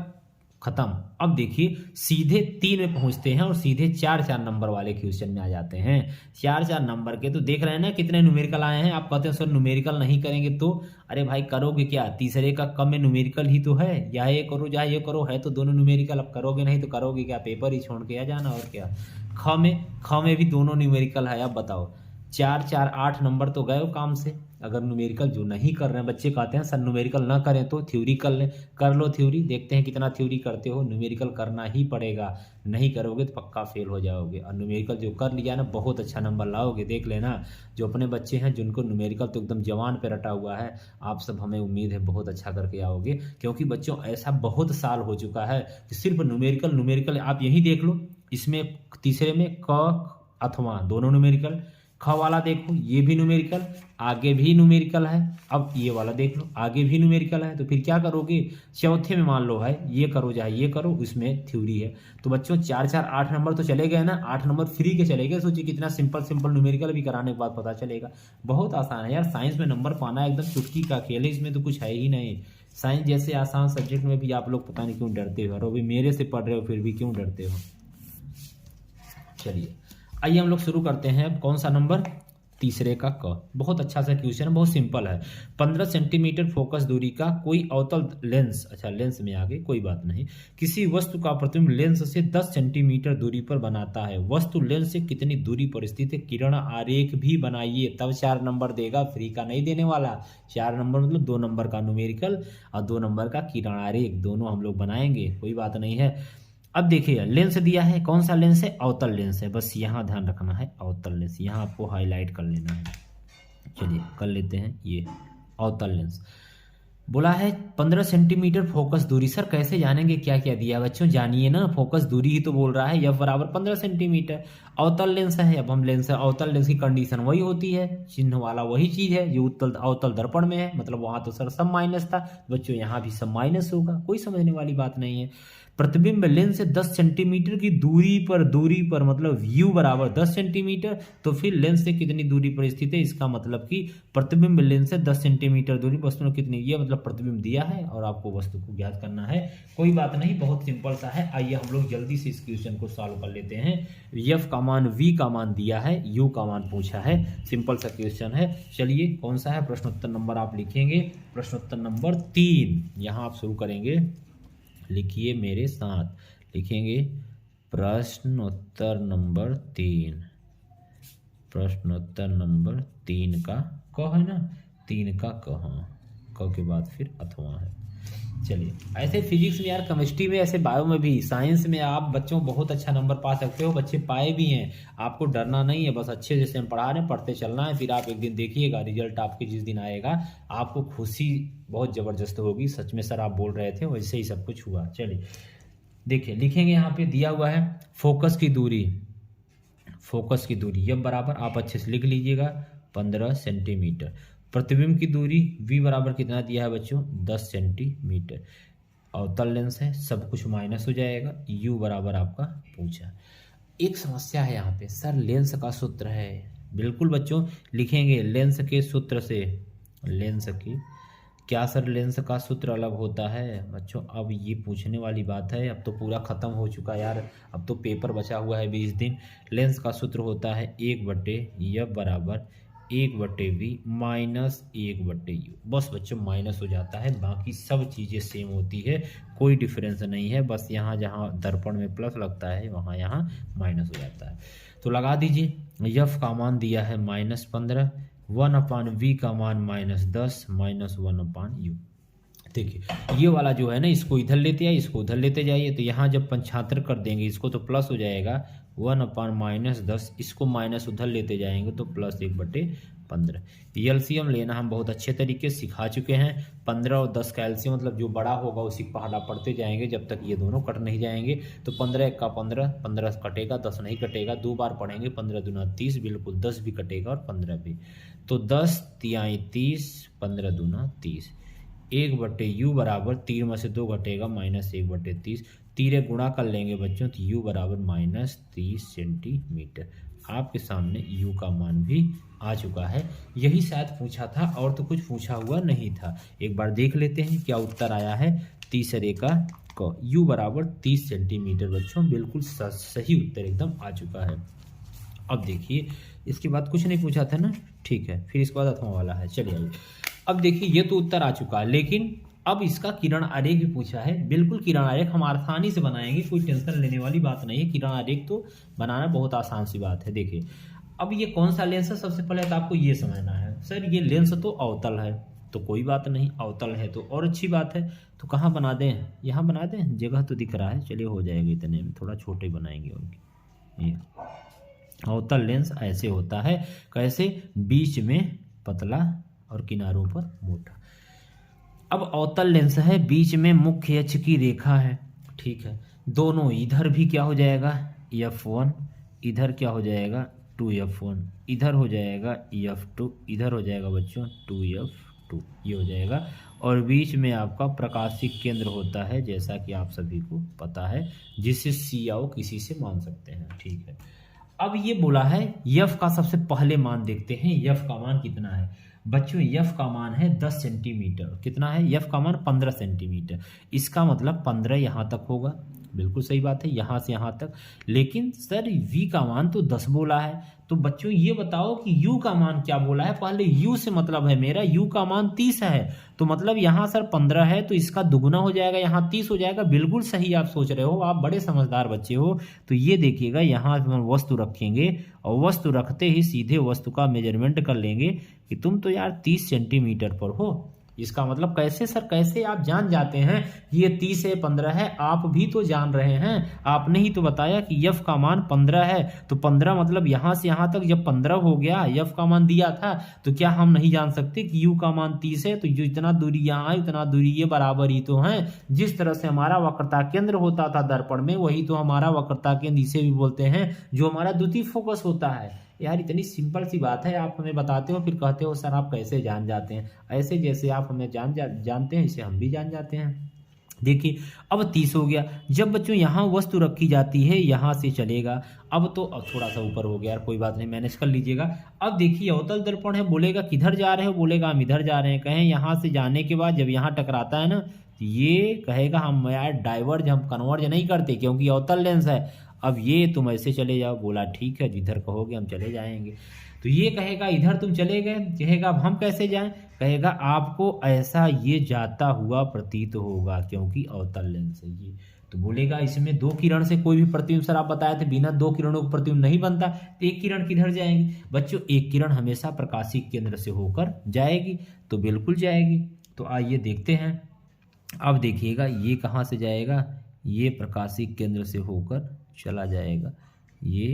खत्म। अब देखिए सीधे 3 में पहुंचते हैं और सीधे 4 नंबर वाले क्वेश्चन में आ जाते हैं। 4 नंबर के तो देख रहे हैं ना कितने न्यूमेरिकल आए हैं। आप कहते हैं सर न्यूमेरिकल नहीं करेंगे तो, अरे भाई करोगे क्या, तीसरे का कम में न्यूमेरिकल ही तो है, या ये करो या ये करो, है तो दोनों न्यूमेरिकल। अब करोगे नहीं तो करोगे क्या, पेपर ही छोड़ के आ जाना, और क्या। ख में भी दोनों न्यूमेरिकल है। अब बताओ 4 4 8 नंबर तो गए काम से। अगर न्यूमेरिकल जो नहीं कर रहे हैं, बच्चे कहते हैं सर न्यूमेरिकल ना करें तो थ्योरी कर लें, कर लो थ्योरी, देखते हैं कितना थ्योरी करते हो। न्यूमेरिकल करना ही पड़ेगा, नहीं करोगे तो पक्का फेल हो जाओगे। और न्यूमेरिकल जो कर लिया ना, बहुत अच्छा नंबर लाओगे, देख लेना। जो अपने बच्चे हैं जिनको न्यूमेरिकल तो एकदम जवान पे रटा हुआ है, आप सब, हमें उम्मीद है बहुत अच्छा करके आओगे। क्योंकि बच्चों ऐसा बहुत साल हो चुका है कि सिर्फ न्यूमेरिकल आप यही देख लो। इसमें तीसरे में क अथवा दोनों न्यूमेरिकल, ख वाला देखो ये भी न्यूमेरिकल, आगे भी न्यूमेरिकल है। अब ये वाला देख लो, आगे भी न्यूमेरिकल है। तो फिर क्या करोगे, चौथे में मान लो है ये करो चाहे ये करो, उसमें थ्योरी है। तो बच्चों 4 4 8 नंबर तो चले गए ना, 8 नंबर फ्री के चले गए। सोचिए कितना सिंपल न्यूमेरिकल भी कराने के बाद पता चलेगा। बहुत आसान है यार, साइंस में नंबर पाना एकदम चुटकी का खेल है, इसमें तो कुछ है ही नहीं। साइंस जैसे आसान सब्जेक्ट में भी आप लोग पता नहीं क्यों डरते हो, और वो भी मेरे से पढ़ रहे हो फिर भी क्यों डरते हो। चलिए आइए हम लोग शुरू करते हैं। कौन सा नंबर, तीसरे का क। बहुत अच्छा सा क्वेश्चन है, बहुत सिंपल है। 15 सेंटीमीटर फोकस दूरी का कोई अवतल लेंस, अच्छा लेंस में आगे कोई बात नहीं, किसी वस्तु का प्रतिबिंब लेंस से 10 सेंटीमीटर दूरी पर बनाता है। वस्तु लेंस से कितनी दूरी पर स्थित है, किरण आरेख भी बनाइए, तब 4 नंबर देगा, फ्री का नहीं देने वाला। 4 नंबर मतलब 2 नंबर का न्यूमेरिकल और 2 नंबर का किरण आरेख, दोनों हम लोग बनाएंगे, कोई बात नहीं है। अब देखिए लेंस दिया है, कौन सा लेंस है, अवतल लेंस है, बस यहाँ ध्यान रखना है, अवतल लेंस, यहाँ आपको हाईलाइट कर लेना है। चलिए कर लेते हैं, ये अवतल लेंस बोला है 15 सेंटीमीटर फोकस दूरी। सर कैसे जानेंगे क्या क्या दिया, बच्चों जानिए ना, फोकस दूरी ही तो बोल रहा है, F बराबर 15 सेंटीमीटर। अवतल लेंस है, अब हम लेंस है, अवतल लेंस की कंडीशन वही होती है, चिन्ह वाला वही चीज है जो अवतल दर्पण में है। मतलब वहां तो सर सब माइनस था, बच्चों यहाँ भी सब माइनस होगा, कोई समझने वाली बात नहीं है। प्रतिबिंब लेंस से 10 सेंटीमीटर की दूरी पर मतलब U बराबर 10 सेंटीमीटर, तो फिर लेंस से कितनी दूरी पर स्थित है, इसका मतलब कि प्रतिबिंब लेंस से 10 सेंटीमीटर दूरी पर वस्तु कितनी, ये मतलब प्रतिबिंब दिया है और आपको वस्तु को ज्ञात करना है। कोई बात नहीं, बहुत सिंपल सा है। आइए हम लोग जल्दी से इस क्वेश्चन को सॉल्व कर लेते हैं। F का मान, V का मान दिया है, U का मान पूछा है, सिंपल सा क्वेश्चन है। चलिए कौन सा है, प्रश्नोत्तर नंबर आप लिखेंगे, प्रश्नोत्तर नंबर 3, यहाँ आप शुरू करेंगे, लिखिए मेरे साथ, लिखेंगे प्रश्नोत्तर नंबर 3, प्रश्नोत्तर नंबर 3 का क है ना, 3 का क के बाद फिर अथवा है। चलिए ऐसे फिजिक्स में यार, केमिस्ट्री में, ऐसे बायो में भी, साइंस में आप बच्चों बहुत अच्छा नंबर पा सकते हो, बच्चे पाए भी हैं। आपको डरना नहीं है, बस अच्छे जैसे हम पढ़ा रहे हैं पढ़ते चलना है। फिर आप एक दिन देखिएगा रिजल्ट आपके जिस दिन आएगा, आपको खुशी बहुत ज़बरदस्त होगी, सच में सर आप बोल रहे थे वैसे ही सब कुछ हुआ। चलिए देखिए लिखेंगे, यहाँ पे दिया हुआ है फोकस की दूरी, फोकस की दूरी यफ बराबर, आप अच्छे से लिख लीजिएगा, 15 सेंटीमीटर। प्रतिबिंब की दूरी v बराबर कितना दिया है बच्चों, 10 सेंटीमीटर। अवतल लेंस है, सब कुछ माइनस हो जाएगा, u बराबर आपका पूछा। एक समस्या है यहाँ पे, सर लेंस का सूत्र है। बिल्कुल बच्चों लिखेंगे लेंस के सूत्र से, लेंस की क्या सर लेंस का सूत्र अलग होता है बच्चों? अब ये पूछने वाली बात है, अब तो पूरा ख़त्म हो चुका यार, अब तो पेपर बचा हुआ है 20 दिन। लेंस का सूत्र होता है 1/f बराबर 1/v माइनस 1/u। बस बच्चों माइनस हो जाता है, बाकी सब चीज़ें सेम होती है, कोई डिफरेंस नहीं है। बस यहाँ जहाँ दर्पण में प्लस लगता है वहाँ यहाँ माइनस हो जाता है। तो लगा दीजिए, यफ का मान दिया है -15, 1/v का मान -10 माइनस 1/u। देखिए ये वाला जो है ना, इसको इधर लेते आइए, इसको उधर लेते जाइए, तो यहाँ जब 75 कर देंगे इसको तो प्लस हो जाएगा 1/-10, इसको माइनस उधर लेते जाएंगे तो प्लस 1/15। एलसीएम लेना हम बहुत अच्छे तरीके से सिखा चुके हैं। 15 और 10 का एलसीएम मतलब जो बड़ा होगा उसी को पहाड़ा पढ़ते जाएंगे जब तक ये दोनों कट नहीं जाएंगे। तो 15 का 15, 15 कटेगा, 10 नहीं कटेगा, 2 बार पढ़ेंगे, 15 दूना 30, बिल्कुल 10 भी कटेगा और 15 भी, तो 10 तियाई 30, 15 दूना 30। 1/u बराबर 3 में से 2 घटेगा -1/30, तीरे गुणा कर लेंगे बच्चों तो u बराबर -30 सेंटीमीटर। आपके सामने u का मान भी आ चुका है। यही शायद पूछा था और तो कुछ पूछा हुआ नहीं था। एक बार देख लेते हैं क्या उत्तर आया है तीसरे का u बराबर 30 सेंटीमीटर। बच्चों बिल्कुल सही उत्तर एकदम आ चुका है। अब देखिए इसके बाद कुछ नहीं पूछा था ना, ठीक है, फिर इसके बाद अथवा वाला है। चलिए आइए, अब देखिए ये तो उत्तर आ चुका है, लेकिन अब इसका किरण आरेख भी पूछा है। बिल्कुल किरण आरेख हम आसानी से बनाएंगे, कोई टेंशन लेने वाली बात नहीं है। किरण आरेख तो बनाना बहुत आसान सी बात है। देखिए अब ये कौन सा लेंस है, सबसे पहले तो आपको ये समझना है, सर ये लेंस तो अवतल है, तो कोई बात नहीं, अवतल है तो और अच्छी बात है। तो कहाँ बना दें, यहाँ बना दें, जगह तो दिख रहा है, चलिए हो जाएगा इतने में, थोड़ा छोटे बनाएंगे उनकी। ये अवतल लेंस ऐसे होता है, कैसे, बीच में पतला और किनारों पर मोटा। अब अवतल लेंस है, बीच में मुख्य अक्ष की रेखा है, ठीक है, दोनों इधर भी क्या हो जाएगा f1, इधर क्या हो जाएगा 2f1, इधर हो जाएगा f2, इधर हो जाएगा बच्चों 2f2, ये हो जाएगा। और बीच में आपका प्रकाशिक केंद्र होता है, जैसा कि आप सभी को पता है, जिसे CO किसी से मान सकते हैं, ठीक है। अब ये बोला है यफ का सबसे पहले मान देखते हैं, यफ का मान कितना है बच्चों। यफ का मान है 10 सेंटीमीटर। कितना है यफ का मान 15 सेंटीमीटर। इसका मतलब 15 यहाँ तक होगा, बिल्कुल सही बात है, यहाँ से यहाँ तक। लेकिन सर वी का मान तो 10 बोला है, तो बच्चों ये बताओ कि यू का मान क्या बोला है। पहले यू से मतलब है मेरा, यू का मान 30 है, तो मतलब यहाँ सर 15 है तो इसका दुगुना हो जाएगा, यहाँ 30 हो जाएगा। बिल्कुल सही आप सोच रहे हो, आप बड़े समझदार बच्चे हो। तो ये देखिएगा यहाँ वस्तु रखेंगे और वस्तु रखते ही सीधे वस्तु का मेजरमेंट कर लेंगे कि तुम तो यार 30 सेंटीमीटर पर हो। इसका मतलब कैसे सर, कैसे आप जान जाते हैं ये 30 है 15 है, आप भी तो जान रहे हैं। आपने ही तो बताया कि यफ का मान 15 है, तो 15 मतलब यहाँ से यहाँ तक जब 15 हो गया, यफ का मान दिया था, तो क्या हम नहीं जान सकते कि यू का मान 30 है। तो जो इतना दूरी यहाँ है उतना दूरी ये बराबर ही तो है। जिस तरह से हमारा वक्रता केंद्र होता था दर्पण में, वही तो हमारा वक्रता केंद्र इसे भी बोलते हैं, जो हमारा द्वितीय फोकस होता है। यार इतनी सिंपल सी बात है, आप हमें बताते हो फिर कहते हो सर आप कैसे जान जाते हैं। ऐसे जैसे आप हमें जानते हैं इसे हम भी जान जाते हैं। देखिए अब 30 हो गया। जब बच्चों यहाँ वस्तु रखी जाती है यहाँ से चलेगा, अब तो थोड़ा सा ऊपर हो गया यार, कोई बात नहीं, मैनेज कर लीजिएगा। अब देखिए अवतल दर्पण है, बोलेगा किधर जा रहे हो, बोलेगा हम इधर जा रहे हैं। कहें यहाँ से जाने के बाद जब यहाँ टकराता है ना, ये कहेगा हम यार डाइवर्ज, हम कन्वर्ज नहीं करते क्योंकि अवतल लेंस है। अब ये तुम ऐसे चले जाओ, बोला ठीक है जिधर कहोगे हम चले जाएंगे। तो ये कहेगा इधर तुम चले गए, कहेगा अब हम कैसे जाएं, कहेगा आपको ऐसा ये जाता हुआ प्रतीत होगा क्योंकि अवतल लेंस है ये। तो बोलेगा इसमें 2 किरण से कोई भी प्रतिबिंब, सर आप बताए थे बिना 2 किरणों का प्रतिबिंब नहीं बनता, तो 1 किरण किधर जाएंगी बच्चों, 1 किरण हमेशा प्रकाशिक केंद्र से होकर जाएगी, तो बिल्कुल जाएगी। तो आइए देखते हैं। अब देखिएगा ये कहाँ से जाएगा, ये प्रकाशिक केंद्र से होकर चला जाएगा, ये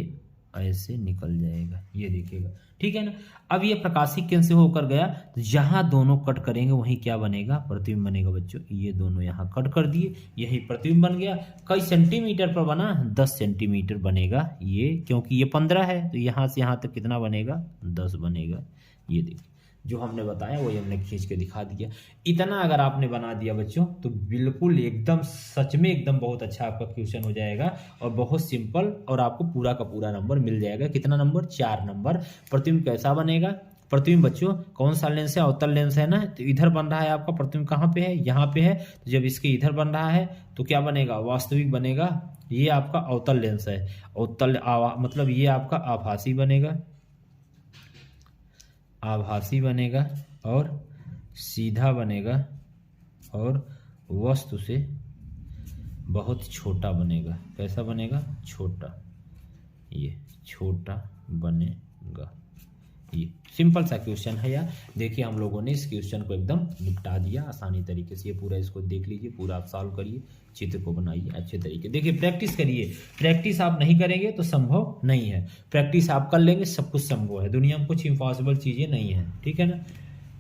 ऐसे निकल जाएगा, ये देखिएगा, ठीक है ना। अब ये प्रकाशिक केंद्र से होकर गया तो जहां दोनों कट करेंगे वहीं क्या बनेगा, प्रतिबिंब बनेगा बच्चों। ये दोनों यहाँ कट कर दिए, यही प्रतिबिंब बन गया। कई सेंटीमीटर पर बना, 10 सेंटीमीटर बनेगा ये, क्योंकि ये 15 है तो यहाँ से यहाँ तक कितना बनेगा, 10 बनेगा। ये देखिए जो हमने बताया वही हमने खींच के दिखा दिया। इतना अगर आपने बना दिया बच्चों तो बिल्कुल एकदम सच में एकदम बहुत अच्छा आपका क्वेश्चन हो जाएगा और बहुत सिंपल, और आपको पूरा का पूरा नंबर मिल जाएगा। कितना नंबर, 4 नंबर। प्रतिबिंब कैसा बनेगा, प्रतिबिंब बच्चों कौन सा लेंस है, अवतल लेंस है ना, तो इधर बन रहा है आपका प्रतिबिंब, कहाँ पे है, यहाँ पे है। तो जब इसके इधर बन रहा है तो क्या बनेगा, वास्तविक बनेगा। ये आपका अवतल लेंस है, अवतल मतलब ये आपका आभासी बनेगा, आभासी बनेगा और सीधा बनेगा और वस्तु से बहुत छोटा बनेगा। कैसा बनेगा, छोटा, ये छोटा बनेगा। ये सिंपल सा क्वेश्चन है यार। देखिए हम लोगों ने इस क्वेश्चन को एकदम निपटा दिया आसानी तरीके से। ये पूरा इसको देख लीजिए, पूरा आप सॉल्व करिए, चित्र को बनाइए अच्छे तरीके। देखिए प्रैक्टिस करिए, प्रैक्टिस आप नहीं करेंगे तो संभव नहीं है, प्रैक्टिस आप कर लेंगे सब कुछ संभव है। दुनिया में कुछ इम्पॉसिबल चीज़ें नहीं है, ठीक है ना।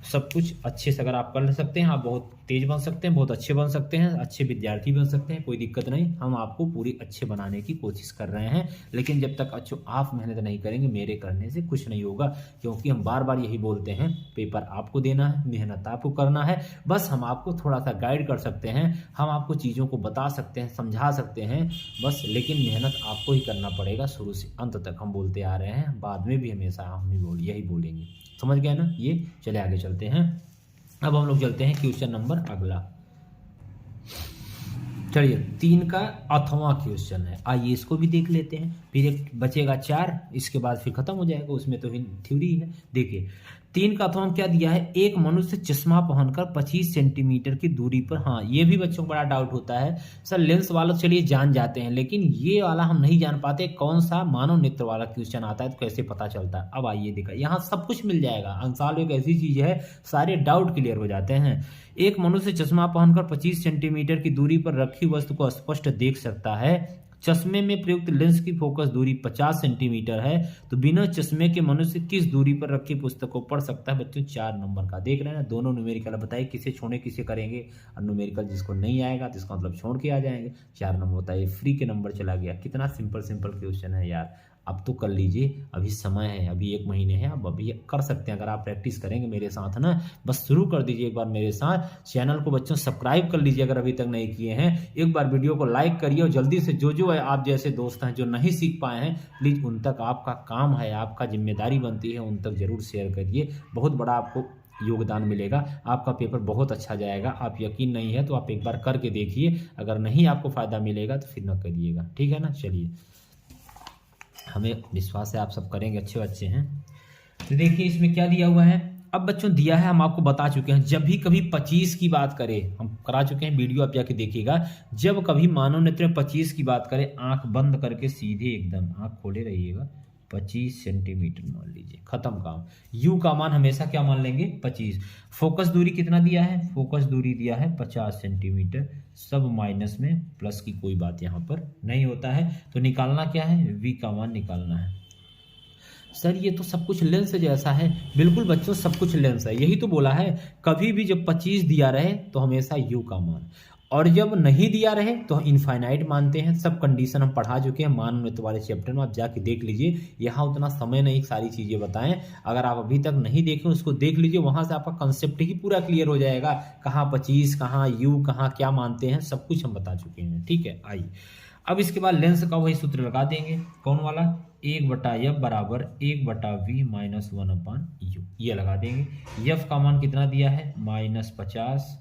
सब कुछ अच्छे से अगर आप कर सकते हैं, आप बहुत तेज बन सकते हैं, बहुत अच्छे बन सकते हैं, अच्छे विद्यार्थी बन सकते हैं, कोई दिक्कत नहीं। हम आपको पूरी अच्छे बनाने की कोशिश कर रहे हैं, लेकिन जब तक अच्छो आप मेहनत नहीं करेंगे मेरे करने से कुछ नहीं होगा। क्योंकि हम बार बार यही बोलते हैं, पेपर आपको देना है, मेहनत आपको करना है, बस हम आपको थोड़ा सा गाइड कर सकते हैं, हम आपको चीज़ों को बता सकते हैं, समझा सकते हैं बस, लेकिन मेहनत आपको ही करना पड़ेगा। शुरू से अंत तक हम बोलते आ रहे हैं, बाद में भी हमेशा हम यही बोलेंगे, समझ गए ना। ये चले आगे चलते हैं। अब हम लोग चलते हैं क्वेश्चन नंबर अगला। चलिए 3 का 8वां क्वेश्चन है, आइए इसको भी देख लेते हैं। फिर एक बचेगा 4, इसके बाद फिर खत्म हो जाएगा, उसमें तो थ्योरी है। देखिए 3 का 8वां क्या दिया है, एक मनुष्य चश्मा पहनकर 25 सेंटीमीटर की दूरी पर, हाँ ये भी बच्चों को बड़ा डाउट होता है सर, लेंस वाला चलिए जान जाते हैं, लेकिन ये वाला हम नहीं जान पाते कौन सा मानव नेत्र वाला क्वेश्चन आता है तो कैसे पता चलता है। अब आइए देखा, यहाँ सब कुछ मिल जाएगा। अंशाल एक ऐसी चीज है, सारे डाउट क्लियर हो जाते हैं। एक मनुष्य चश्मा पहनकर 25 सेंटीमीटर की दूरी पर रखी वस्तु को स्पष्ट देख सकता है। चश्मे में प्रयुक्त लेंस की फोकस दूरी 50 सेंटीमीटर है, तो बिना चश्मे के मनुष्य किस दूरी पर रखी पुस्तक को पढ़ सकता है। बच्चों 4 नंबर का देख रहे हैं ना, दोनों न्यूमेरिकल बताइए किसे छोड़े किसे करेंगे। और न्यूमेरिकल जिसको नहीं आएगा तो इसका मतलब छोड़ के आ जाएंगे। 4 नंबर बताइए, फ्री के नंबर चला गया। कितना सिंपल क्वेश्चन है यार, अब तो कर लीजिए, अभी समय है, अभी 1 महीने है, अब अभी कर सकते हैं। अगर आप प्रैक्टिस करेंगे मेरे साथ ना, बस शुरू कर दीजिए एक बार मेरे साथ। चैनल को बच्चों सब्सक्राइब कर लीजिए अगर अभी तक नहीं किए हैं, एक बार वीडियो को लाइक करिए और जल्दी से जो है आप जैसे दोस्त हैं जो नहीं सीख पाए हैं, प्लीज़ उन तक आपका काम है, आपका जिम्मेदारी बनती है, उन तक जरूर शेयर करिए। बहुत बड़ा आपको योगदान मिलेगा, आपका पेपर बहुत अच्छा जाएगा। आप यकीन नहीं है तो आप एक बार करके देखिए, अगर नहीं आपको फ़ायदा मिलेगा तो फिर न करिएगा, ठीक है ना। चलिए हमें विश्वास है आप सब करेंगे, अच्छे हैं। तो देखिए इसमें क्या दिया हुआ है। अब बच्चों दिया है, हम आपको बता चुके हैं, जब भी कभी 25 की बात करें, हम करा चुके हैं वीडियो, आप जाके देखिएगा। जब कभी मानव नेत्र में 25 की बात करें, आंख बंद करके सीधे एकदम आंख खोले रहिएगा, 25 सेंटीमीटर मान लीजिए, खत्म काम। यू का मान हमेशा क्या मान लेंगे, 25। फोकस दूरी कितना दिया है, फोकस दूरी दिया है 50 सेंटीमीटर, सब माइनस में, प्लस की कोई बात यहाँ पर नहीं होता है। तो निकालना क्या है, वी का मान निकालना है। सर ये तो सब कुछ लेंस जैसा है, बिल्कुल बच्चों सब कुछ लेंस है, यही तो बोला है। कभी भी जब 25 दिया रहे तो हमेशा यू का मान, और जब नहीं दिया रहे तो इनफाइनाइट मानते हैं। सब कंडीशन हम पढ़ा चुके हैं मानव नेत्र वाले चैप्टर में, आप जाके देख लीजिए। यहाँ उतना समय नहीं सारी चीज़ें बताएं, अगर आप अभी तक नहीं देखें उसको देख लीजिए, वहाँ से आपका कंसेप्ट ही पूरा क्लियर हो जाएगा। कहाँ 25, कहाँ यू, कहाँ क्या मानते हैं, सब कुछ हम बता चुके हैं, ठीक है। आइए अब इसके बाद लेंस का वही सूत्र लगा देंगे, कौन वाला, 1/f बराबर 1/v माइनस 1/u, ये लगा देंगे। एफ का मान कितना दिया है, -50,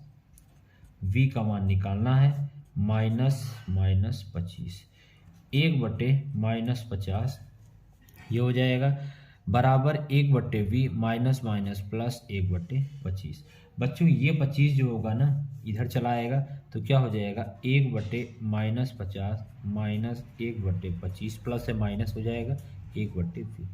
v का मान निकालना है -25, 1/-50 ये हो जाएगा बराबर 1/v माइनस प्लस 1/25। बच्चों ये 25 जो होगा ना इधर चला आएगा तो क्या हो जाएगा, 1/-50 माइनस 1/25 प्लस से माइनस हो जाएगा 1/v।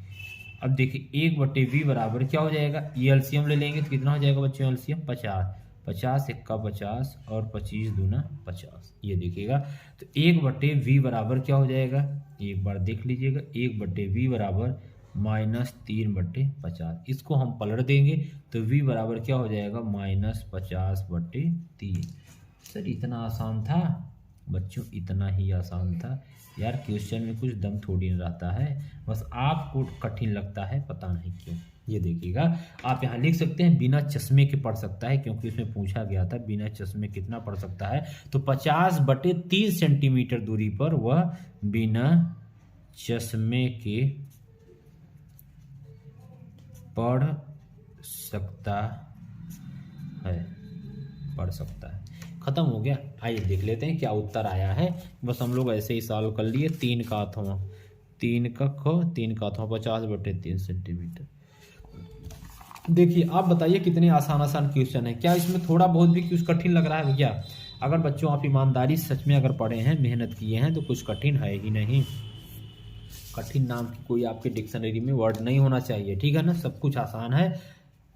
अब देखिए 1/v बराबर क्या हो जाएगा, ये एलसीएम ले लेंगे तो कितना हो जाएगा बच्चों, एलसीएम 50, 50 एक्का 50 और 25 दूना 50। ये देखिएगा तो 1/v बराबर क्या हो जाएगा, एक बार देख लीजिएगा, 1/v बराबर -3/50। इसको हम पलट देंगे तो v बराबर क्या हो जाएगा, -50/3। सर इतना आसान था बच्चों, इतना ही आसान था यार। क्वेश्चन में कुछ दम थोड़ी न रहता है, बस आपको कठिन लगता है, पता नहीं क्यों। ये देखिएगा आप यहाँ लिख सकते हैं बिना चश्मे के पढ़ सकता है, क्योंकि इसमें पूछा गया था बिना चश्मे कितना पढ़ सकता है। तो 50/3 सेंटीमीटर दूरी पर वह बिना चश्मे के पढ़ सकता है, पढ़ सकता है। खत्म हो गया। आइए देख लेते हैं क्या उत्तर आया है। बस हम लोग ऐसे ही सॉल्व कर लिए। 3 का अथवा 3 का ख 3 का अथवा 50/3 सेंटीमीटर। देखिए आप बताइए कितने आसान आसान क्वेश्चन है, क्या इसमें थोड़ा बहुत भी कुछ कठिन लग रहा है भैया? अगर बच्चों आप ईमानदारी सच में अगर पढ़े हैं, मेहनत किए हैं, तो कुछ कठिन है ही नहीं। कठिन नाम की कोई आपके डिक्शनरी में वर्ड नहीं होना चाहिए, ठीक है ना। सब कुछ आसान है,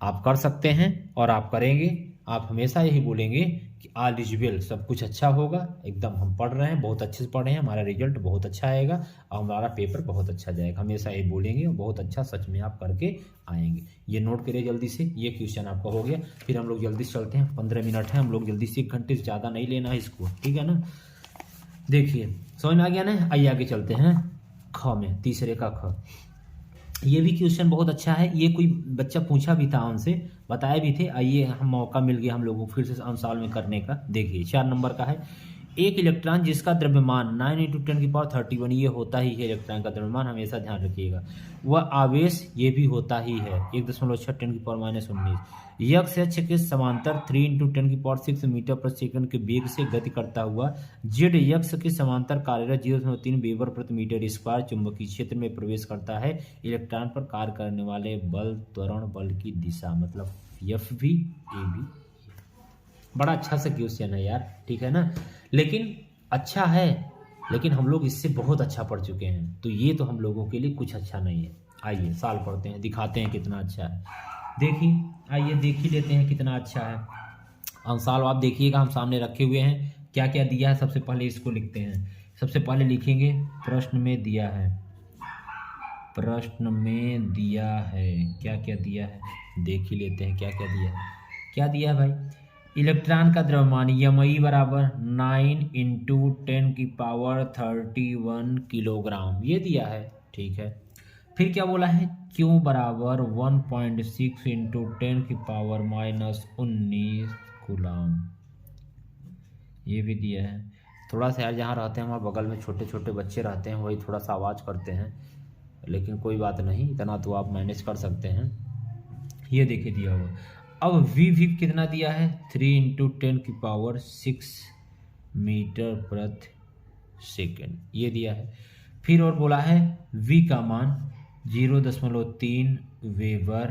आप कर सकते हैं और आप करेंगे। आप हमेशा यही बोलेंगे कि ऑल इज वेल, सब कुछ अच्छा होगा। एकदम हम पढ़ रहे हैं, बहुत अच्छे से पढ़े हैं, हमारा रिजल्ट बहुत अच्छा आएगा और हमारा पेपर बहुत अच्छा जाएगा। हमेशा यही बोलेंगे और बहुत अच्छा सच में आप करके आएंगे। ये नोट करिए जल्दी से, ये क्वेश्चन आपका हो गया। फिर हम लोग जल्दी से चलते हैं, 15 मिनट है, हम लोग जल्दी से, 1 घंटे से ज़्यादा नहीं लेना है इसको, ठीक है ना। देखिए समझ में आ गया ना। आइए आगे चलते हैं। ख में तीसरे का ख, ये भी क्वेश्चन बहुत अच्छा है। ये कोई बच्चा पूछा भी था हमसे, बताए भी थे। आइए हम मौका मिल गया हम लोगों को फिर से सॉल्व में करने का। देखिए 4 नंबर का है। एक इलेक्ट्रॉन जिसका द्रव्यमान 9 × 10⁻31, ये होता ही है इलेक्ट्रॉन का द्रव्यमान, हमेशा ध्यान रखिएगा। वह आवेश ये भी होता ही है 1.6 × 10⁻⁻19। यक्ष अक्ष के समांतर 3 × 10⁻6 मीटर पर सेकंड के वेग से गति करता हुआ जेड यक्ष के समांतर कार्यरत 0.3 वेबर प्रति मीटर स्क्वायर चुंबकीय क्षेत्र में प्रवेश करता है। इलेक्ट्रॉन पर कार्य करने वाले बल त्वरण बल की दिशा, मतलब एफ भी ए भी। बड़ा अच्छा सा क्वेश्चन है यार, ठीक है ना। लेकिन अच्छा है, लेकिन हम लोग इससे बहुत अच्छा पढ़ चुके हैं, तो ये तो हम लोगों के लिए कुछ अच्छा नहीं है। आइए सॉल्व पढ़ते हैं, दिखाते हैं कितना अच्छा है। देखिए आइए देख ही लेते हैं कितना अच्छा है। हम सॉल्व आप देखिएगा, हम सामने रखे हुए हैं, क्या क्या दिया है। सबसे पहले इसको लिखते हैं। सबसे पहले लिखेंगे प्रश्न में दिया है, प्रश्न में दिया है क्या क्या दिया है, देख ही लेते हैं क्या क्या दिया है। क्या दिया है भाई, इलेक्ट्रॉन का द्रव्यमान यमई बराबर 9 × 10⁻31 किलोग्राम, ये दिया है, ठीक है। फिर क्या बोला है, क्यू बराबर 1.6 × 10⁻⁻19 कूलम, ये भी दिया है। थोड़ा सा यार जहाँ रहते हैं वहाँ बगल में छोटे छोटे बच्चे रहते हैं, वही थोड़ा सा आवाज़ करते हैं, लेकिन कोई बात नहीं, इतना तो आप मैनेज कर सकते हैं। ये देखिए दिया हुआ। अब v कितना दिया है, 3 × 10⁻6 मीटर प्रति सेकेंड, ये दिया है। फिर और बोला है v का मान 0.3 वेबर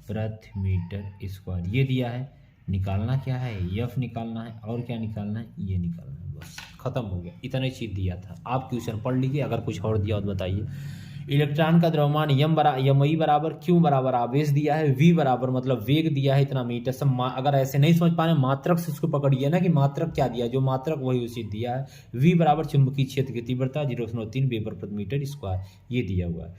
प्रति मीटर स्क्वायर, ये दिया है। निकालना क्या है, एफ निकालना है, और क्या निकालना है, ये निकालना है। बस खत्म हो गया, इतना ही चीज़ दिया था। आप क्वेश्चन पढ़ लीजिए, अगर कुछ और दिया हो तो बताइए। इलेक्ट्रॉन का द्रव्यमान यमई बराबर क्यू बराबर आवेश दिया है, v बराबर मतलब वेग दिया है इतना मीटर। सब अगर ऐसे नहीं समझ पा रहे मात्रक से इसको पकड़िए ना कि मात्रक क्या दिया, जो मात्रक वही उसी दिया है। v बराबर चुंबकीय क्षेत्र की तीव्रता 0.3 वेबर प्रति मीटर स्क्वायर, ये दिया हुआ है।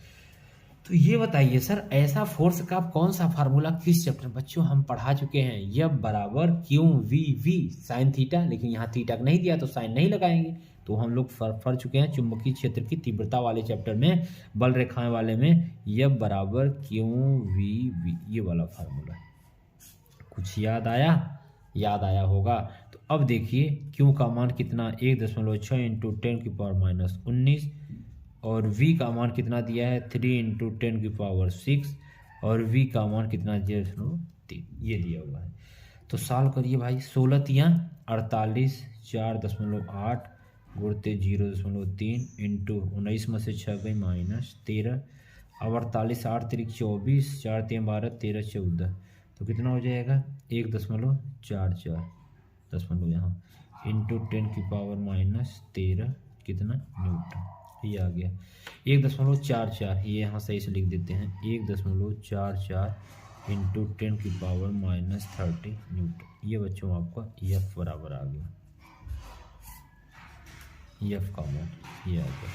तो ये बताइए सर, ऐसा फोर्स का आप कौन सा फार्मूला किस चैप्टर में, बच्चों हम पढ़ा चुके हैं। एफ बराबर क्यू v साइन थीटा, लेकिन यहाँ थीटा नहीं दिया तो साइन नहीं लगाएंगे, तो हम लोग पढ़ चुके हैं चुंबकीय क्षेत्र की तीव्रता वाले चैप्टर में, बल रेखाएं वाले में, एफ बराबर क्यू v, ये वाला फार्मूला। कुछ याद आया, याद आया होगा। तो अब देखिए क्यू का मान कितना, 1.6 × 10⁻⁻19, और v का मान कितना दिया है, 3 × 10⁻6, और v का मान कितना 0.3, ये दिया हुआ है। तो सॉल्व करिए भाई। 16 × 48 4.8 गुणते 0.3 इंटू 19 में से 6 गई -13, अब 48 8 3 24 4 3 12 13 14, तो कितना हो जाएगा 1.44 दशमलव यहाँ इंटू 10⁻13 कितना न्यूटन, ये आ गया 1.44। ये यहाँ सही से लिख देते हैं 1.44 इंटू 10⁻⁻30 न्यूटन। ये बच्चों आपका एफ बराबर आ गया, एफ का मान ये आ गया।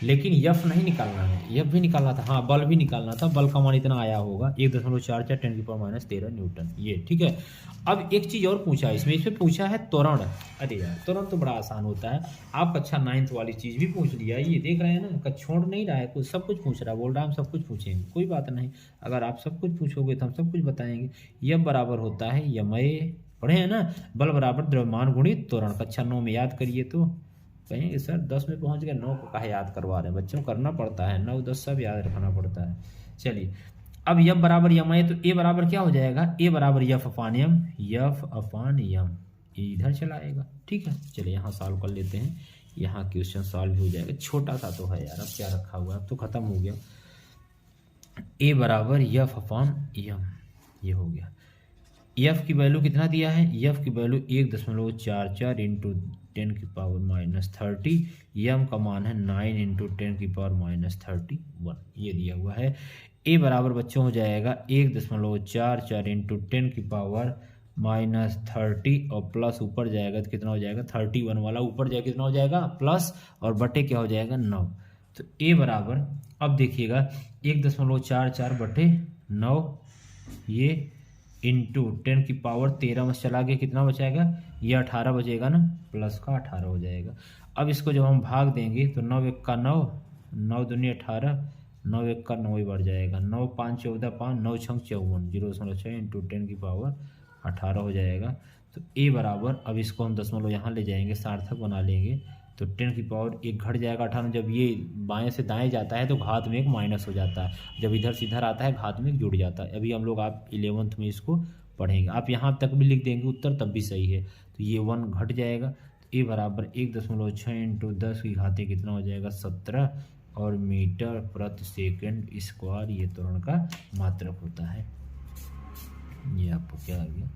लेकिन एफ नहीं निकालना है, एफ भी निकालना था, हाँ बल भी निकालना था। बल का मान इतना आया होगा 1.44 10⁻⁻13 न्यूटन, ये ठीक है। अब एक चीज़ और पूछा है इसमें पूछा है त्वरण। अरे यार त्वरण तो बड़ा आसान होता है, आप कक्षा 9th वाली चीज़ भी पूछ लिया, ये देख रहे हैं ना, छोड़ नहीं रहा है, कुछ सब कुछ पूछ रहा है, बोल रहा है हम सब कुछ पूछेंगे, कोई बात नहीं। अगर आप सब कुछ पूछोगे तो हम सब कुछ बताएंगे। एफ बराबर होता है यमय, पढ़े हैं ना, बल बराबर द्रव्यमान गुणित त्वरण। कक्षा 9 में याद करिए तो कहेंगे सर 10 में पहुंच गए, 9 को काहे याद करवा रहे हैं, बच्चों करना पड़ता है, 9 10 सब याद रखना पड़ता है। चलिए अब एफ बराबर यम है तो ए बराबर क्या हो जाएगा, ए बराबर एफ अपान यम, एफ अपान यम, ये इधर चला आएगा। ठीक है, चलिए यहाँ सॉल्व कर लेते हैं, यहाँ क्वेश्चन सॉल्व हो जाएगा। छोटा सा तो है यार, अब क्या रखा हुआ है, अब तो खत्म हो गया। ए बराबर एफ अपान यम, ये हो गया। एफ की वैल्यू कितना दिया है, एफ की वैल्यू 1.44 इंटू 10⁻⁻30, यम का मान है 9 इंटू 10⁻⁻31, ये दिया हुआ है। ए बराबर बच्चों हो जाएगा 1.44 इंटू 10⁻⁻30 और प्लस ऊपर जाएगा तो कितना हो जाएगा 31 वाला ऊपर जाएगा कितना हो जाएगा प्लस, और बटे क्या हो जाएगा 9। तो ए बराबर अब देखिएगा 1.44 बटे 9 ये इंटू 10⁻13 में चला गया, कितना बचाएगा ये 18 बचेगा ना, प्लस का 18 हो जाएगा। अब इसको जब हम भाग देंगे तो 9 1 का 9, 9 दूनी 18, 9 1 का 9 ही बढ़ जाएगा, 9 5 14 5, 9 6 54, 0.6 इंटू 10⁻18 हो जाएगा। तो ए बराबर अब इसको हम दशमलव यहाँ ले जाएंगे, सार्थक बना लेंगे, तो 10⁻1 घट जाएगा 18। जब ये बाएं से दाएं जाता है तो घात में एक माइनस हो जाता है, जब इधर से इधर आता है घात में एक जुड़ जाता है। अभी हम लोग आप 11th में इसको पढ़ेंगे, आप यहाँ तक भी लिख देंगे उत्तर तब भी सही है। तो ये 1 घट जाएगा, तो ए बराबर 1.6 इंटू 10 की घाते कितना हो जाएगा 17 और मीटर प्रति सेकेंड स्क्वायर ये त्वरण का मात्रक होता है। ये आपको क्या आ गया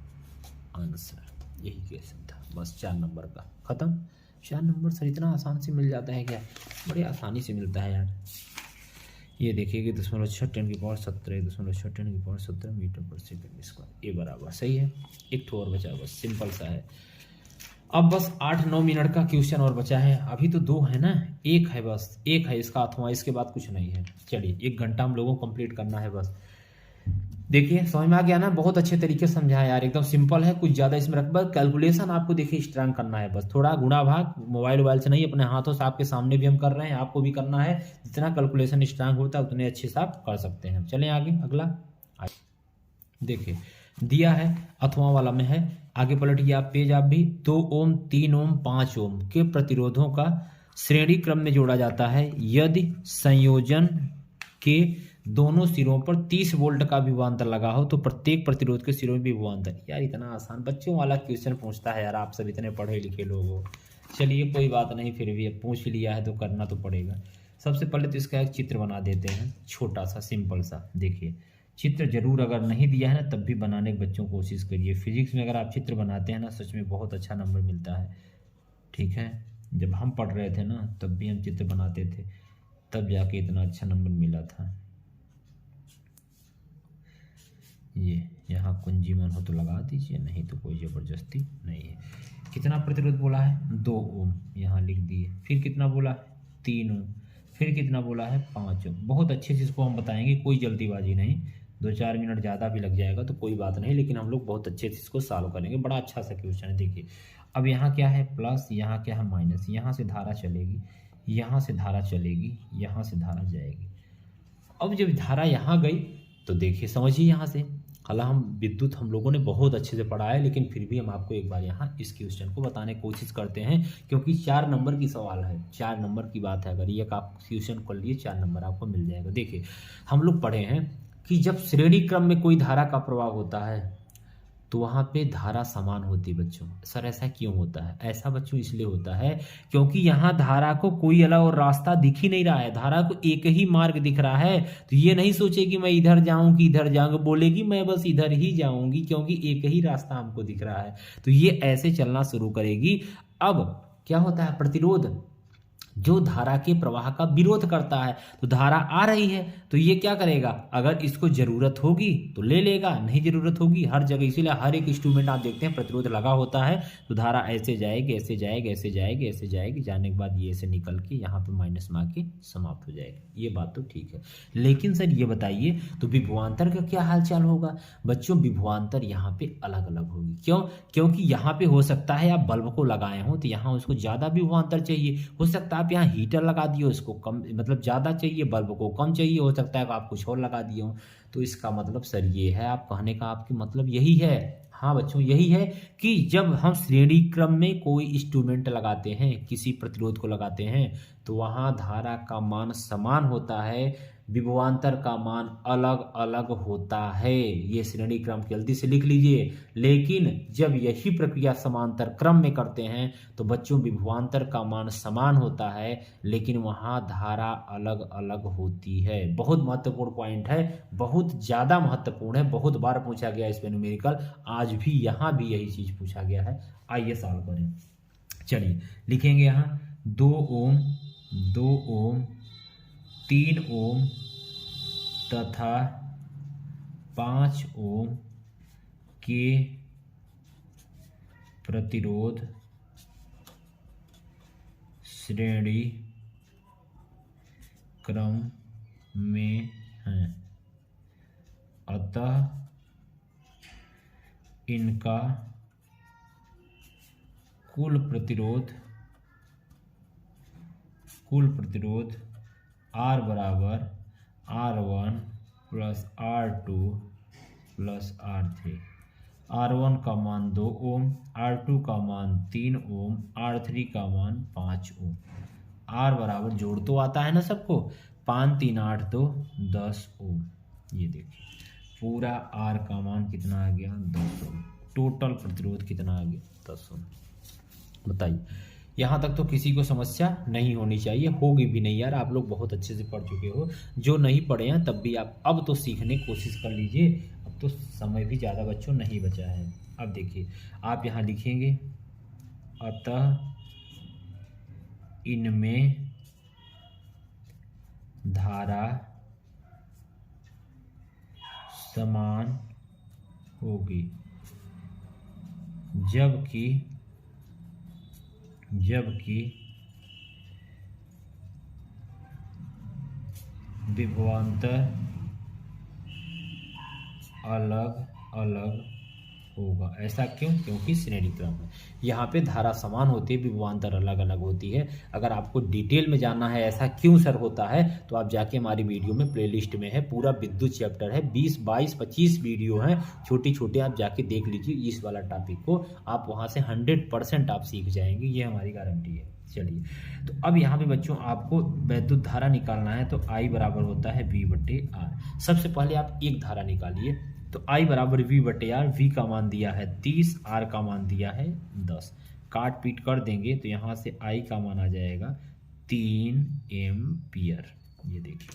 आंसर, यही क्वेश्चन था, बस 4 नंबर का खत्म। 4 नंबर सर इतना आसान से मिल जाता है क्या, बड़े आसानी से मिलता है यार। ये देखिए कि 0.6 10⁻17 0.6 10⁻17 मीटर पर सेकेंड स्क्वायर, ये बराबर सही है। एक ठो और बचा, बस सिंपल सा है। अब बस 8-9 मिनट का क्वेश्चन और बचा है, अभी तो 2 है ना, एक है बस, एक है इसका अथवा, इसके बाद कुछ नहीं है। चलिए 1 घंटा हम लोगों को कंप्लीट करना है बस। देखिए समझ में आ गया ना, बहुत अच्छे तरीके से समझाया यार, एकदम सिंपल है, कुछ ज़्यादा इसमें रख, बस कैलकुलेशन आपको देखिए स्ट्रांग करना है, बस थोड़ा गुणा भाग मोबाइल से नहीं, अपने हाथों से आपके सामने भी हम कर रहे हैं, आपको भी करना है। जितना कैलकुलेशन स्ट्रांग होता है उतने अच्छे से आप कर सकते हैं। चलें आगे, अगला देखिए दिया है अथवा वाला में है, आगे पलटिए आप पेज, आप भी 2 ओम 3 ओम 5 ओम के प्रतिरोधों का श्रेणी क्रम में जोड़ा जाता है यदि संयोजन के दोनों सिरों पर 30 वोल्ट का विभवांतर लगा हो तो प्रत्येक प्रतिरोध के सिरों में विभवांतर। यार इतना आसान बच्चों वाला क्वेश्चन पूछता है यार, आप सब इतने पढ़े लिखे लोग हो। चलिए कोई बात नहीं, फिर भी अब पूछ लिया है तो करना तो पड़ेगा। सबसे पहले तो इसका एक चित्र बना देते हैं, छोटा सा सिंपल सा। देखिए चित्र जरूर अगर नहीं दिया है ना तब भी बनाने के बच्चों कोशिश करिए। फिजिक्स में अगर आप चित्र बनाते हैं ना सच में बहुत अच्छा नंबर मिलता है। ठीक है, जब हम पढ़ रहे थे ना तब भी हम चित्र बनाते थे, तब जाके इतना अच्छा नंबर मिला था। ये यहाँ कुंजी मन हो तो लगा दीजिए, नहीं तो कोई ज़बरदस्ती नहीं है। कितना प्रतिरोध बोला है 2 ओम, यहाँ लिख दिए। फिर कितना बोला 3 ओम, फिर कितना बोला है 5 ओम। बहुत अच्छे से इसको हम बताएंगे, कोई जल्दीबाजी नहीं, 2-4 मिनट ज़्यादा भी लग जाएगा तो कोई बात नहीं, लेकिन हम लोग बहुत अच्छे से इसको सॉल्व करेंगे। बड़ा अच्छा सा क्वेश्चन है। देखिए अब यहाँ क्या है प्लस, यहाँ क्या है माइनस, यहाँ से धारा चलेगी, यहाँ से धारा चलेगी, यहाँ से धारा जाएगी। अब जब धारा यहाँ गई तो देखिए समझिए यहाँ से, हालांकि हम विद्युत हम लोगों ने बहुत अच्छे से पढ़ा है, लेकिन फिर भी हम आपको एक बार यहाँ इस क्वेश्चन को बताने की कोशिश करते हैं, क्योंकि 4 नंबर की सवाल है, 4 नंबर की बात है। अगर ये आप क्वेश्चन कर लिए 4 नंबर आपको मिल जाएगा। देखिए हम लोग पढ़े हैं कि जब श्रेणी क्रम में कोई धारा का प्रवाह होता है तो वहाँ पे धारा समान होती है बच्चों। सर ऐसा क्यों होता है? ऐसा बच्चों इसलिए होता है क्योंकि यहाँ धारा को कोई अलग और रास्ता दिख ही नहीं रहा है, धारा को एक ही मार्ग दिख रहा है। तो ये नहीं सोचे कि मैं इधर जाऊँ कि इधर जाऊँगा, बोलेगी मैं बस इधर ही जाऊँगी क्योंकि एक ही रास्ता हमको दिख रहा है। तो ये ऐसे चलना शुरू करेगी। अब क्या होता है प्रतिरोध, जो धारा के प्रवाह का विरोध करता है। तो धारा आ रही है तो ये क्या करेगा, अगर इसको जरूरत होगी तो ले लेगा, नहीं जरूरत होगी हर जगह। इसीलिए हर एक इंस्ट्रूमेंट आप देखते हैं प्रतिरोध लगा होता है तो धारा ऐसे जाएगी, ऐसे जाएगी, ऐसे जाएगी, ऐसे जाएगी, जाने के बाद ये ऐसे निकल के यहाँ पे माइनस में आके समाप्त हो जाएगी। ये बात तो ठीक है, लेकिन सर ये बताइए तो विभवांतर का क्या हालचाल होगा। बच्चों विभवांतर यहाँ पे अलग अलग होगी। क्यों? क्योंकि यहाँ पे हो सकता है आप बल्ब को लगाए हो तो यहाँ उसको ज़्यादा विभवांतर चाहिए, हो सकता है आप यहाँ हीटर लगा दिए उसको कम, मतलब ज़्यादा चाहिए, बल्ब को कम चाहिए, हो सकता है आप कुछ और लगा दिए हो। तो इसका मतलब सर ये है, आप कहने का आपकी मतलब यही है। हाँ बच्चों यही है कि जब हम श्रेणी क्रम में कोई इंस्ट्रूमेंट लगाते हैं, किसी प्रतिरोध को लगाते हैं, तो वहाँ धारा का मान समान होता है, विभवांतर का मान अलग अलग होता है। ये श्रेणी क्रम जल्दी से लिख लीजिए। लेकिन जब यही प्रक्रिया समांतर क्रम में करते हैं तो बच्चों विभवांतर का मान समान होता है, लेकिन वहाँ धारा अलग अलग होती है। बहुत महत्वपूर्ण पॉइंट है, बहुत ज़्यादा महत्वपूर्ण है, बहुत बार पूछा गया इस पे न्यूमेरिकल, आज भी यहाँ भी यही चीज़ पूछा गया है। आइए सॉल्व करें। चलिए लिखेंगे यहाँ 2 ओम 2 ओम 3 ओम तथा 5 ओम के प्रतिरोध श्रेणी क्रम में हैं, अतः इनका कुल प्रतिरोध R बराबर R1 plus R2 plus R3। R1 का मान 2 ओम, R2 का मान 3 ओम, R3 का मान 5 ओम। R बराबर जोड़ तो आता है ना सबको, 5 3 8 2 10 ओम। ये देखिए पूरा R का मान कितना आ गया 10 ओम। टोटल प्रतिरोध कितना आ गया 10 ओम। बताइए, यहाँ तक तो किसी को समस्या नहीं होनी चाहिए, होगी भी नहीं यार, आप लोग बहुत अच्छे से पढ़ चुके हो। जो नहीं पढ़े हैं तब भी आप अब तो सीखने की कोशिश कर लीजिए, अब तो समय भी ज़्यादा बच्चों नहीं बचा है। अब देखिए आप यहाँ लिखेंगे अतः इनमें धारा समान होगी, जबकि विभवांतर अलग अलग होगा। ऐसा क्यों? क्योंकि श्रेणी क्रम है, यहाँ पे धारा समान होती है, विभवांतर अलग अलग होती है। अगर आपको डिटेल में जानना है ऐसा क्यों सर होता है तो आप जाके हमारी वीडियो में प्लेलिस्ट में है, पूरा विद्युत चैप्टर है, 20 22 25 वीडियो हैं छोटे छोटे, आप जाके देख लीजिए इस वाला टॉपिक को, आप वहाँ से 100% आप सीख जाएंगे, ये हमारी गारंटी है। चलिए तो अब यहाँ पे बच्चों आपको वैद्युत धारा निकालना है तो I बराबर होता है V/R। सबसे पहले आप एक धारा निकालिए, तो I बराबर V/R। V का मान दिया है 30, R का मान दिया है 10, काट पीट कर देंगे तो यहाँ से I का मान आ जाएगा 3 एम्पियर। ये देखिए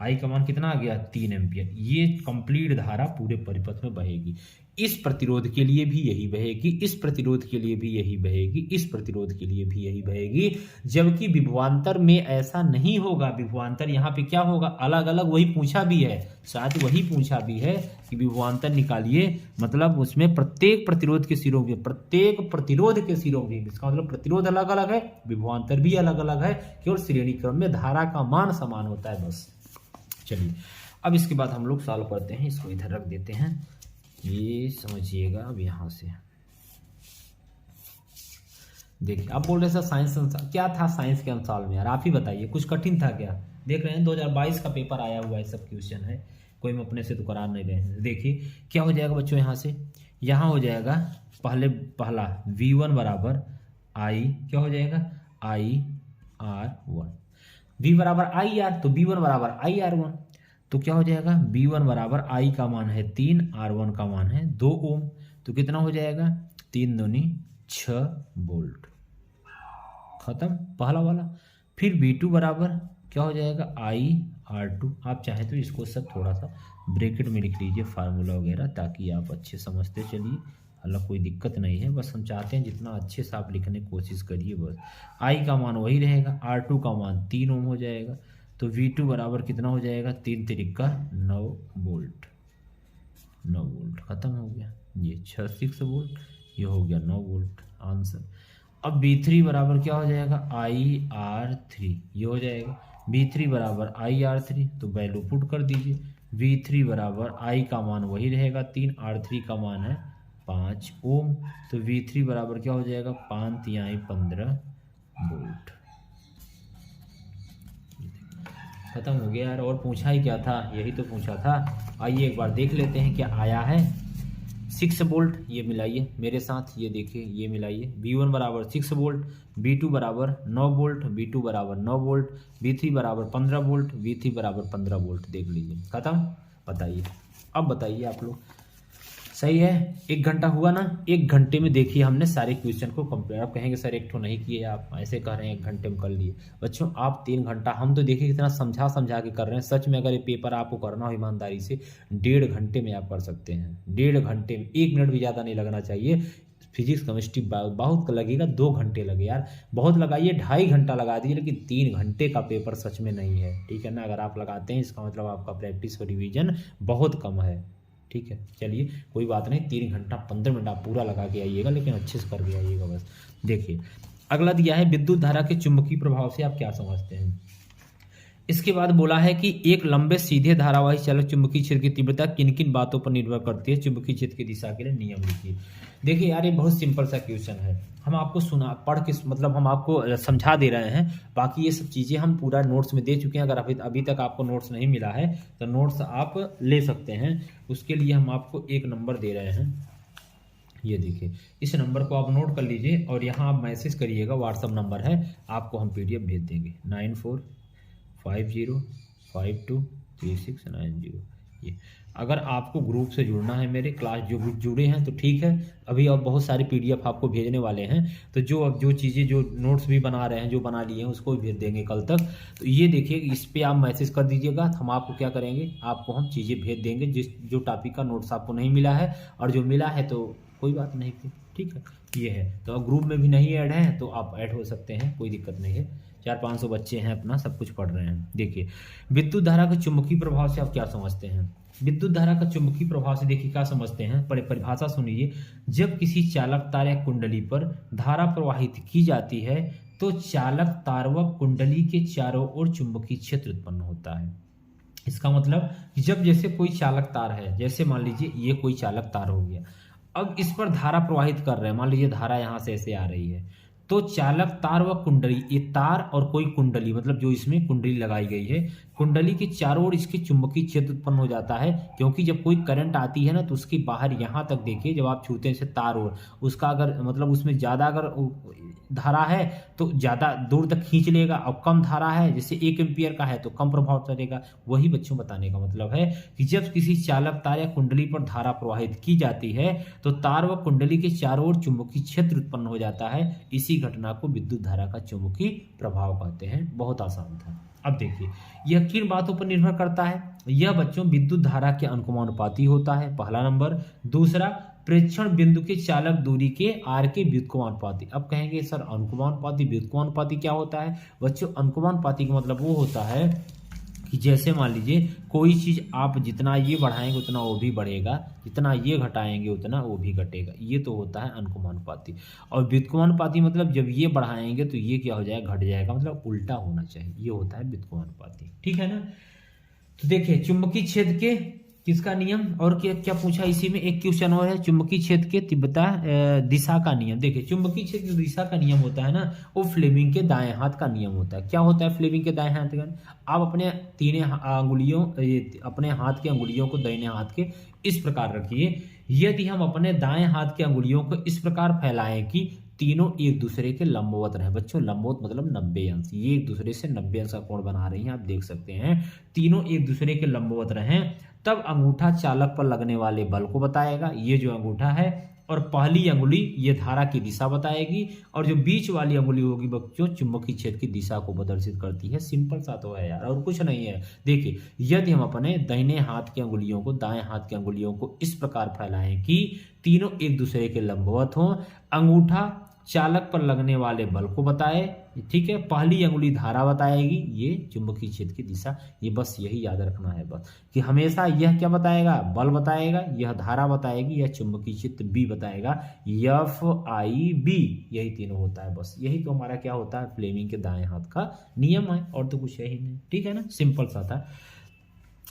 I का मान कितना आ गया 3 एम्पियर। ये कंप्लीट धारा पूरे परिपथ में बहेगी, इस प्रतिरोध के लिए भी यही बहेगी, इस प्रतिरोध के लिए भी यही बहेगी, इस प्रतिरोध के लिए भी यही बहेगी। जबकि विभवांतर में ऐसा नहीं होगा, विभवांतर यहाँ पे क्या होगा अलग अलग, वही पूछा भी है, शायद वही पूछा भी है कि विभवांतर निकालिए, मतलब उसमें प्रत्येक प्रतिरोध के सिरों में, प्रत्येक प्रतिरोध के सिरों में, इसका मतलब प्रतिरोध अलग अलग है, विभवांतर भी अलग अलग है, केवल श्रेणी क्रम में धारा का मान समान होता है बस। चलिए अब इसके बाद हम लोग सॉल्व करते हैं, इसको इधर रख देते हैं, ये समझिएगा। अब यहाँ से देखिए आप बोल रहे सर साइंस क्या था, साइंस के अनुसार में यार आप ही बताइए, कुछ कठिन था क्या? देख रहे हैं 2022 का पेपर आया हुआ है, सब क्वेश्चन है, कोई हम अपने से तो करा नहीं रहे हैं। देखिए क्या हो जाएगा बच्चों, यहाँ से यहाँ हो जाएगा पहला V1 बराबर I, क्या हो जाएगा IR1, V बराबर IR तो V1 बराबर IR1, तो क्या हो जाएगा V1 बराबर I का मान है 3, R1 का मान है 2 ओम, तो कितना हो जाएगा 3 दूनी 6 वोल्ट, खत्म पहला वाला। फिर V2 बराबर क्या हो जाएगा IR2, आप चाहे तो इसको सब थोड़ा सा ब्रैकेट में लिख लीजिए फार्मूला वगैरह, ताकि आप अच्छे समझते चलिए, हालांकि कोई दिक्कत नहीं है, बस हम चाहते हैं जितना अच्छे से आप लिखने की कोशिश करिए बस। आई का मान वही रहेगा, R2 का मान 3 ओम हो जाएगा, तो V2 बराबर कितना हो जाएगा, 3 तिरिका 9 वोल्ट। 9 वोल्ट खत्म हो गया, ये 6 वोल्ट, ये हो गया 9 वोल्ट आंसर। अब V3 बराबर क्या हो जाएगा, IR3, ये हो जाएगा V3 बराबर IR3, तो वैल्यू पुट कर दीजिए। V3 बराबर I का मान वही रहेगा 3, R3 का मान है 5 ओम, तो V3 बराबर क्या हो जाएगा, 5 तिहाई 15 वोल्ट। खत्म हो गया यार, और पूछा ही क्या था, यही तो पूछा था। आइए एक बार देख लेते हैं क्या आया है। 6 वोल्ट, ये मिलाइए मेरे साथ, ये देखिए ये मिलाइए। V1 बराबर 6 वोल्ट, V2 बराबर 9 वोल्ट, V2 बराबर 9 वोल्ट, V3 बराबर 15 वोल्ट, V3 बराबर 15 वोल्ट। देख लीजिए खत्म। बताइए, अब बताइए आप लोग, सही है। 1 घंटा हुआ ना, 1 घंटे में देखिए हमने सारे क्वेश्चन को कंप्लीट। आप कहेंगे सर एक ठो नहीं किए, आप ऐसे कह रहे हैं 1 घंटे में कर लिए। बच्चों आप 3 घंटा, हम तो देखिए कितना समझा समझा के कर रहे हैं। सच में अगर ये पेपर आपको करना हो ईमानदारी से, 1.5 घंटे में आप कर सकते हैं। 1.5 घंटे में, 1 मिनट भी ज़्यादा नहीं लगना चाहिए। फिजिक्स केमिस्ट्री बहुत लगेगा, 2 घंटे लगे यार, बहुत लगाइए 2.5 घंटा लगा दीजिए, लेकिन 3 घंटे का पेपर सच में नहीं है, ठीक है ना। अगर आप लगाते हैं इसका मतलब आपका प्रैक्टिस और रिवीजन बहुत कम है, ठीक है। चलिए कोई बात नहीं, 3 घंटा 15 मिनट आप पूरा लगा के आइएगा, लेकिन अच्छे से करके आइएगा बस। देखिए अगला दिया है, विद्युत धारा के चुंबकीय प्रभाव से आप क्या समझते हैं। इसके बाद बोला है कि एक लंबे सीधे धारावाही चालक चुंबकीय क्षेत्र की तीव्रता किन किन बातों पर निर्भर करती है, चुंबकीय क्षेत्र की दिशा के लिए नियम लिखिए। देखिए यार ये बहुत सिंपल सा क्वेश्चन है, हम आपको सुना पढ़ के मतलब हम आपको समझा दे रहे हैं। बाकी ये सब चीज़ें हम पूरा नोट्स में दे चुके हैं। अगर अभी तक आपको नोट्स नहीं मिला है तो नोट्स आप ले सकते हैं। उसके लिए हम आपको एक नंबर दे रहे हैं, ये देखिए इस नंबर को आप नोट कर लीजिए और यहाँ आप मैसेज करिएगा, व्हाट्सअप नंबर है, आपको हम PDF भेज देंगे 9450523690। ये अगर आपको ग्रुप से जुड़ना है, मेरे क्लास जो जुड़े हैं तो ठीक है, अभी और बहुत सारे PDF आपको भेजने वाले हैं। तो जो चीज़ें जो नोट्स भी बना रहे हैं, जो बना लिए हैं, उसको भी भेज देंगे कल तक। तो ये देखिए इस पर आप मैसेज कर दीजिएगा, हम आपको क्या करेंगे, आपको हम चीज़ें भेज देंगे जो टॉपिक का नोट्स आपको नहीं मिला है, और जो मिला है तो कोई बात नहीं थी, ठीक है। ये है तो अब ग्रुप में भी नहीं ऐड हैं तो आप ऐड हो सकते हैं, कोई दिक्कत नहीं है। 400-500 बच्चे हैं, अपना सब कुछ पढ़ रहे हैं। देखिए विद्युत धारा के चुंबकीय प्रभाव से आप क्या समझते हैं। विद्युत धारा का चुंबकीय प्रभाव से देखिए क्या समझते हैं, परिभाषा सुनिए। जब किसी चालक तार या कुंडली पर धारा प्रवाहित की जाती है तो चालक तार व कुंडली के चारों ओर चुंबकीय क्षेत्र उत्पन्न होता है। इसका मतलब जब जैसे कोई चालक तार है, जैसे मान लीजिए ये कोई चालक तार हो गया, अब इस पर धारा प्रवाहित कर रहे हैं, मान लीजिए धारा यहाँ से ऐसे आ रही है, तो चालक तार व कुंडली, ये तार और कोई कुंडली, मतलब जो इसमें कुंडली लगाई गई है, कुंडली के चारों ओर इसके चुंबकीय क्षेत्र उत्पन्न हो जाता है। क्योंकि जब कोई करंट आती है ना तो उसकी बाहर यहाँ तक देखिए, जब आप छूते हैं से तार ओर, उसका अगर मतलब उसमें ज़्यादा अगर धारा है तो ज़्यादा दूर तक खींच लेगा, और कम धारा है जैसे 1 एम्पियर का है तो कम प्रभाव करेगा। वही बच्चों बताने का मतलब है कि जब किसी चालक तार या कुंडली पर धारा प्रवाहित की जाती है तो तार व कुंडली के चारों ओर चुंबकीय क्षेत्र उत्पन्न हो जाता है। इसी घटना को विद्युत धारा का चुंबकीय प्रभाव कहते हैं। बहुत आसान था। अब देखिए यह किन बातों पर निर्भर करता है। यह बच्चों विद्युत धारा के अनुकमानुपाती होता है, पहला नंबर। दूसरा, प्रेक्षण बिंदु के चालक दूरी के आर के व्युत्क्रमानुपाती। अब कहेंगे सर अनुकमानुपाती व्युत्क्रमानुपाती क्या होता है। बच्चों अनुकमानुपाती का मतलब वो होता है कि जैसे मान लीजिए कोई चीज़ आप जितना ये बढ़ाएंगे उतना वो भी बढ़ेगा, जितना ये घटाएंगे उतना वो भी घटेगा। ये तो होता है अनुकमानुपाती। और व्युत्क्रमानुपाती मतलब जब ये बढ़ाएंगे तो ये क्या हो जाएगा, घट जाएगा, मतलब उल्टा होना चाहिए। ये होता है व्युत्क्रमानुपाती, ठीक है ना। तो देखिए चुंबकीय क्षेत्र के किसका नियम, और क्या क्या पूछा इसी में, एक क्वेश्चन और है चुंबकीय क्षेत्र के तीव्रता दिशा का नियम। देखिए चुंबकीय क्षेत्र की दिशा का नियम होता है ना, वो फ्लेमिंग के दाएं हाथ का नियम होता है। क्या होता है फ्लेमिंग के दाएं हाथ का। आप अपने तीनों अंगुलियों, अपने हाथ के अंगुलियों को दाहिने हाथ के इस प्रकार रखिए। यदि हम अपने दाएं हाथ के अंगुलियों को इस प्रकार फैलाएं कि तीनों एक दूसरे के लंबवत रहे। बच्चों लंबवत मतलब 90 अंश, ये एक दूसरे से 90 अंश का कोण बना रही हैं, आप देख सकते हैं। तीनों एक दूसरे के लंबवत रहें, तब अंगूठा चालक पर लगने वाले बल को बताएगा। ये जो अंगूठा है, और पहली अंगुली ये धारा की दिशा बताएगी, और जो बीच वाली अंगुली होगी बच्चों चुंबकीय क्षेत्र की दिशा को प्रदर्शित करती है। सिंपल सा तो है यार, और कुछ नहीं है। देखिए यदि हम अपने दाहिने हाथ की अंगुलियों को दाएं हाथ की अंगुलियों को इस प्रकार फैलाएं कि तीनों एक दूसरे के लंबवत हों, अंगूठा चालक पर लगने वाले बल को बताए, ठीक है, पहली अंगुली धारा बताएगी, ये चुंबकीय क्षेत्र की दिशा, ये बस यही याद रखना है बस कि हमेशा यह क्या बताएगा, बल बताएगा, यह धारा बताएगी, यह चुंबकीय क्षेत्र बी बताएगा, FIB, यही तीनों होता है, बस यही तो हमारा क्या होता है, फ्लेमिंग के दाएं हाथ का नियम है, और तो कुछ है ही नहीं, ठीक है ना, सिंपल सा था।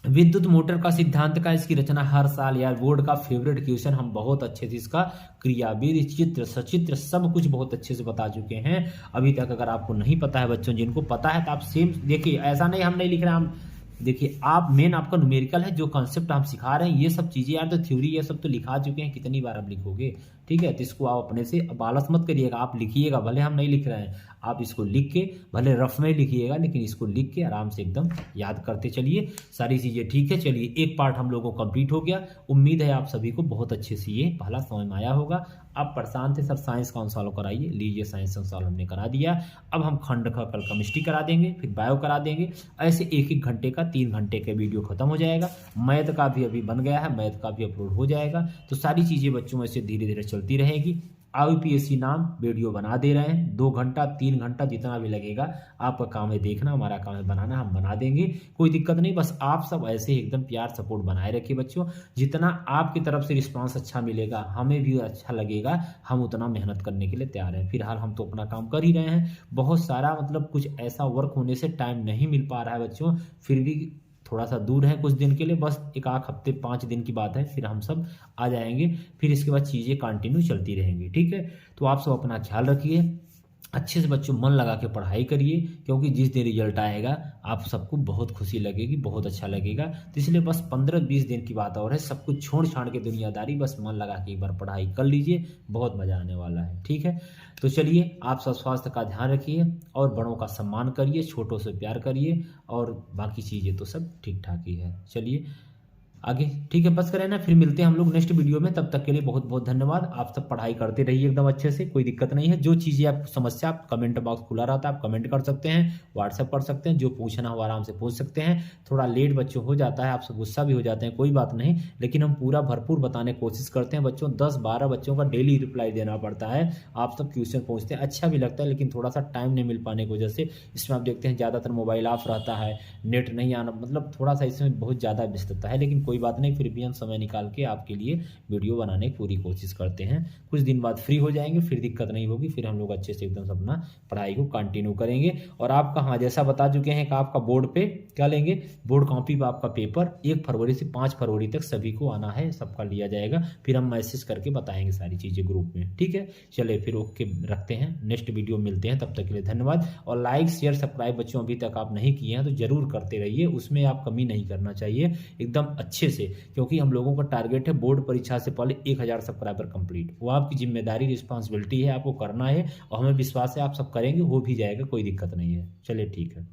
विद्युत मोटर का सिद्धांत का इसकी रचना हर साल, यार बोर्ड का फेवरेट क्वेश्चन, हम बहुत अच्छे से इसका क्रियाविधि, चित्र, सचित्र सब कुछ बहुत अच्छे से बता चुके हैं अभी तक। अगर आपको नहीं पता है बच्चों, जिनको पता है तो आप सेम देखिए, ऐसा नहीं हम नहीं लिख रहे हैं, हम देखिए आप मेन आपका न्यूमेरिकल है, जो कॉन्सेप्ट हम सिखा रहे हैं ये सब चीजें यार, तो थ्योरी ये सब तो लिखा चुके हैं, कितनी बार आप लिखोगे, ठीक है। तो इसको आप अपने से आलस मत करिएगा, आप लिखिएगा, भले हम नहीं लिख रहे हैं, आप इसको लिख के भले रफ में लिखिएगा, लेकिन इसको लिख के आराम से एकदम याद करते चलिए, सारी चीज़ें ठीक है। चलिए एक पार्ट हम लोगों को कंप्लीट हो गया, उम्मीद है आप सभी को बहुत अच्छे से ये पहला समझ में आया होगा। आप परेशान थे सर साइंस कौन सॉल्व कराइए, लीजिए साइंस का सॉल्व हमने करा दिया। अब हम खंड का कल केमिस्ट्री करा देंगे, फिर बायो करा देंगे, ऐसे एक एक घंटे का 3 घंटे का वीडियो खत्म हो जाएगा। मैथ का भी अभी बन गया है, मैथ का भी अपलोड हो जाएगा, तो सारी चीज़ें बच्चों में से धीरे धीरे चलती रहेगी। IUPAC नाम वीडियो बना दे रहे हैं, 2 घंटा 3 घंटा जितना भी लगेगा, आपका काम है देखना, हमारा काम है बनाना, हम बना देंगे, कोई दिक्कत नहीं। बस आप सब ऐसे ही एकदम प्यार सपोर्ट बनाए रखिए बच्चों, जितना आपकी तरफ से रिस्पांस अच्छा मिलेगा, हमें भी अच्छा लगेगा, हम उतना मेहनत करने के लिए तैयार हैं। फिलहाल हम तो अपना काम कर ही रहे हैं, बहुत सारा मतलब कुछ ऐसा वर्क होने से टाइम नहीं मिल पा रहा है बच्चों, फिर भी थोड़ा सा दूर है कुछ दिन के लिए, बस एक आध हफ्ते 5 दिन की बात है, फिर हम सब आ जाएंगे, फिर इसके बाद चीज़ें कंटिन्यू चलती रहेंगी, ठीक है। तो आप सब अपना ख्याल रखिए, अच्छे से बच्चों मन लगा के पढ़ाई करिए, क्योंकि जिस दिन रिजल्ट आएगा आप सबको बहुत खुशी लगेगी, बहुत अच्छा लगेगा। तो इसलिए बस 15-20 दिन की बात और है, सब कुछ छोड़ छाड़ के दुनियादारी, बस मन लगा के एक बार पढ़ाई कर लीजिए, बहुत मज़ा आने वाला है, ठीक है। तो चलिए आप सब स्वास्थ्य का ध्यान रखिए, और बड़ों का सम्मान करिए, छोटों से प्यार करिए, और बाकी चीज़ें तो सब ठीक ठाक ही है। चलिए आगे, ठीक है, बस करें ना, फिर मिलते हैं हम लोग नेक्स्ट वीडियो में, तब तक के लिए बहुत बहुत धन्यवाद। आप सब पढ़ाई करते रहिए एकदम अच्छे से, कोई दिक्कत नहीं है। जो चीज़ें आप समस्या, आप कमेंट बॉक्स खुला रहता है, आप कमेंट कर सकते हैं, व्हाट्सअप कर सकते हैं, जो पूछना हो आराम से पूछ सकते हैं। थोड़ा लेट बच्चों हो जाता है, आप सब गुस्सा भी हो जाते हैं, कोई बात नहीं, लेकिन हम पूरा भरपूर बताने की कोशिश करते हैं बच्चों। 10-12 बच्चों का डेली रिप्लाई देना पड़ता है, आप सब क्वेश्चन पूछते हैं, अच्छा भी लगता है, लेकिन थोड़ा सा टाइम नहीं मिल पाने की वजह से इसमें आप देखते हैं ज़्यादातर मोबाइल ऑफ रहता है, नेट नहीं आना, मतलब थोड़ा सा इसमें बहुत ज़्यादा व्यस्तता है, लेकिन कोई बात नहीं, फिर भी समय निकाल के आपके लिए वीडियो बनाने की पूरी कोशिश करते हैं। कुछ दिन बाद फ्री हो जाएंगे, फिर दिक्कत नहीं होगी, फिर हम लोग अच्छे से एकदम अपना पढ़ाई को कंटिन्यू करेंगे। और आपका, हाँ जैसा बता चुके हैं कि आपका बोर्ड पे क्या लेंगे, बोर्ड कॉपी पे आपका पेपर 1 फरवरी से 5 फरवरी तक सभी को आना है, सबका लिया जाएगा, फिर हम मैसेज करके बताएंगे सारी चीज़ें ग्रुप में, ठीक है। चले फिर ओके रखते हैं, नेक्स्ट वीडियो मिलते हैं, तब तक के लिए धन्यवाद। और लाइक शेयर सब्सक्राइब बच्चों अभी तक आप नहीं किए हैं तो जरूर करते रहिए, उसमें आप कमी नहीं करना चाहिए, एकदम अच्छे से, क्योंकि हम लोगों का टारगेट है बोर्ड परीक्षा से पहले 1000 सब्सक्राइबर कंप्लीट, वो आपकी जिम्मेदारी रिस्पांसिबिलिटी है, आपको करना है, और हमें विश्वास है आप सब करेंगे, हो भी जाएगा, कोई दिक्कत नहीं है। चलिए ठीक है।